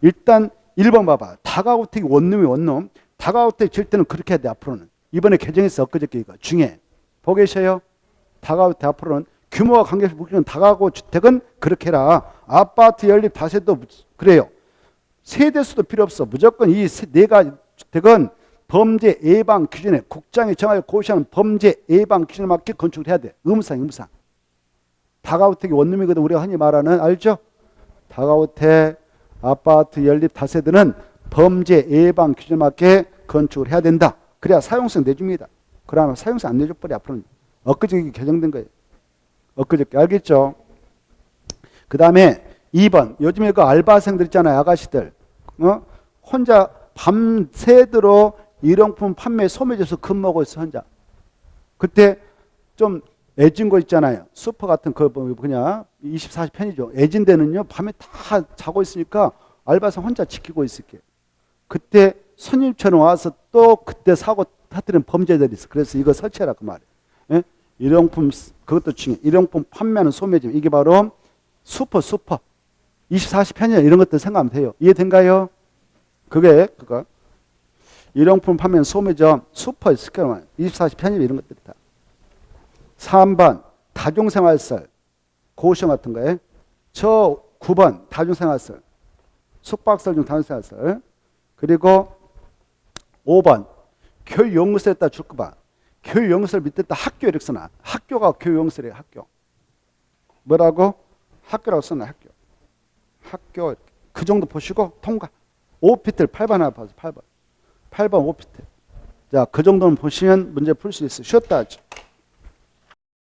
일단 1번 봐봐. 다가구택이 원룸이 원룸. 다가구택 질 때는 그렇게 해야 돼. 앞으로는. 이번에 개정했어. 엊그저께 이거 중에. 보고 계셔요? 다가구택 앞으로는 규모와 관계없이 묶이는 다가구 주택은 그렇게 해라. 아파트 연립 다세도 그래요. 세대수도 필요 없어. 무조건 이 네 가지 주택은 범죄 예방 기준에 국장이 정하여 고시하는 범죄 예방 기준에 맞게 건축을 해야 돼. 의무상. 다가구택이 원룸이거든. 우리가 흔히 말하는 알죠? 다가구택, 아파트 연립 다세대는 범죄 예방 기준에 맞게 건축을 해야 된다. 그래야 사용성 내줍니다. 그러면 사용성 안 내줘버려. 앞으로는. 엊그저께 개정된 거예요. 엊그저께 알겠죠? 그 다음에 2번 요즘에 그 알바생들 있잖아요. 아가씨들 혼자 밤새도록 일용품 판매 소매점에서 근무하고 있어 혼자. 그때 좀 애진 거 있잖아요. 슈퍼 같은 거 그냥 24시 편의점 애진 데는요 밤에 다 자고 있으니까 알바생 혼자 지키고 있을게. 그때 손님처럼 와서 또 그때 사고 터뜨리는 범죄들이 있어. 그래서 이거 설치해라 그 말이에요. 예? 일용품 그것도 중요해. 일용품 판매하는 소매점 이게 바로 슈퍼 24시 편의점 이런 것들 생각하면 돼요. 이해된가요? 그거 일용품 판매하는 소매점 슈퍼 스퀘어만 24시 편의점 이런 것들이 다. 3번 다중생활설 고시험 같은 거에 저 9번 다중생활설 숙박설 중 다중생활설 그리고 5번 교육용설에다 줄 거 봐. 교육용설 밑에다 학교 이렇게 써놔. 학교가 교육용설이에요. 학교. 뭐라고? 학교라고 써놔. 학교. 그 정도 보시고 통과. 5피틀 8번 하나 봐서 8번 5피틀. 자, 그 정도는 보시면 문제 풀 수 있어요. 쉬었다 하죠.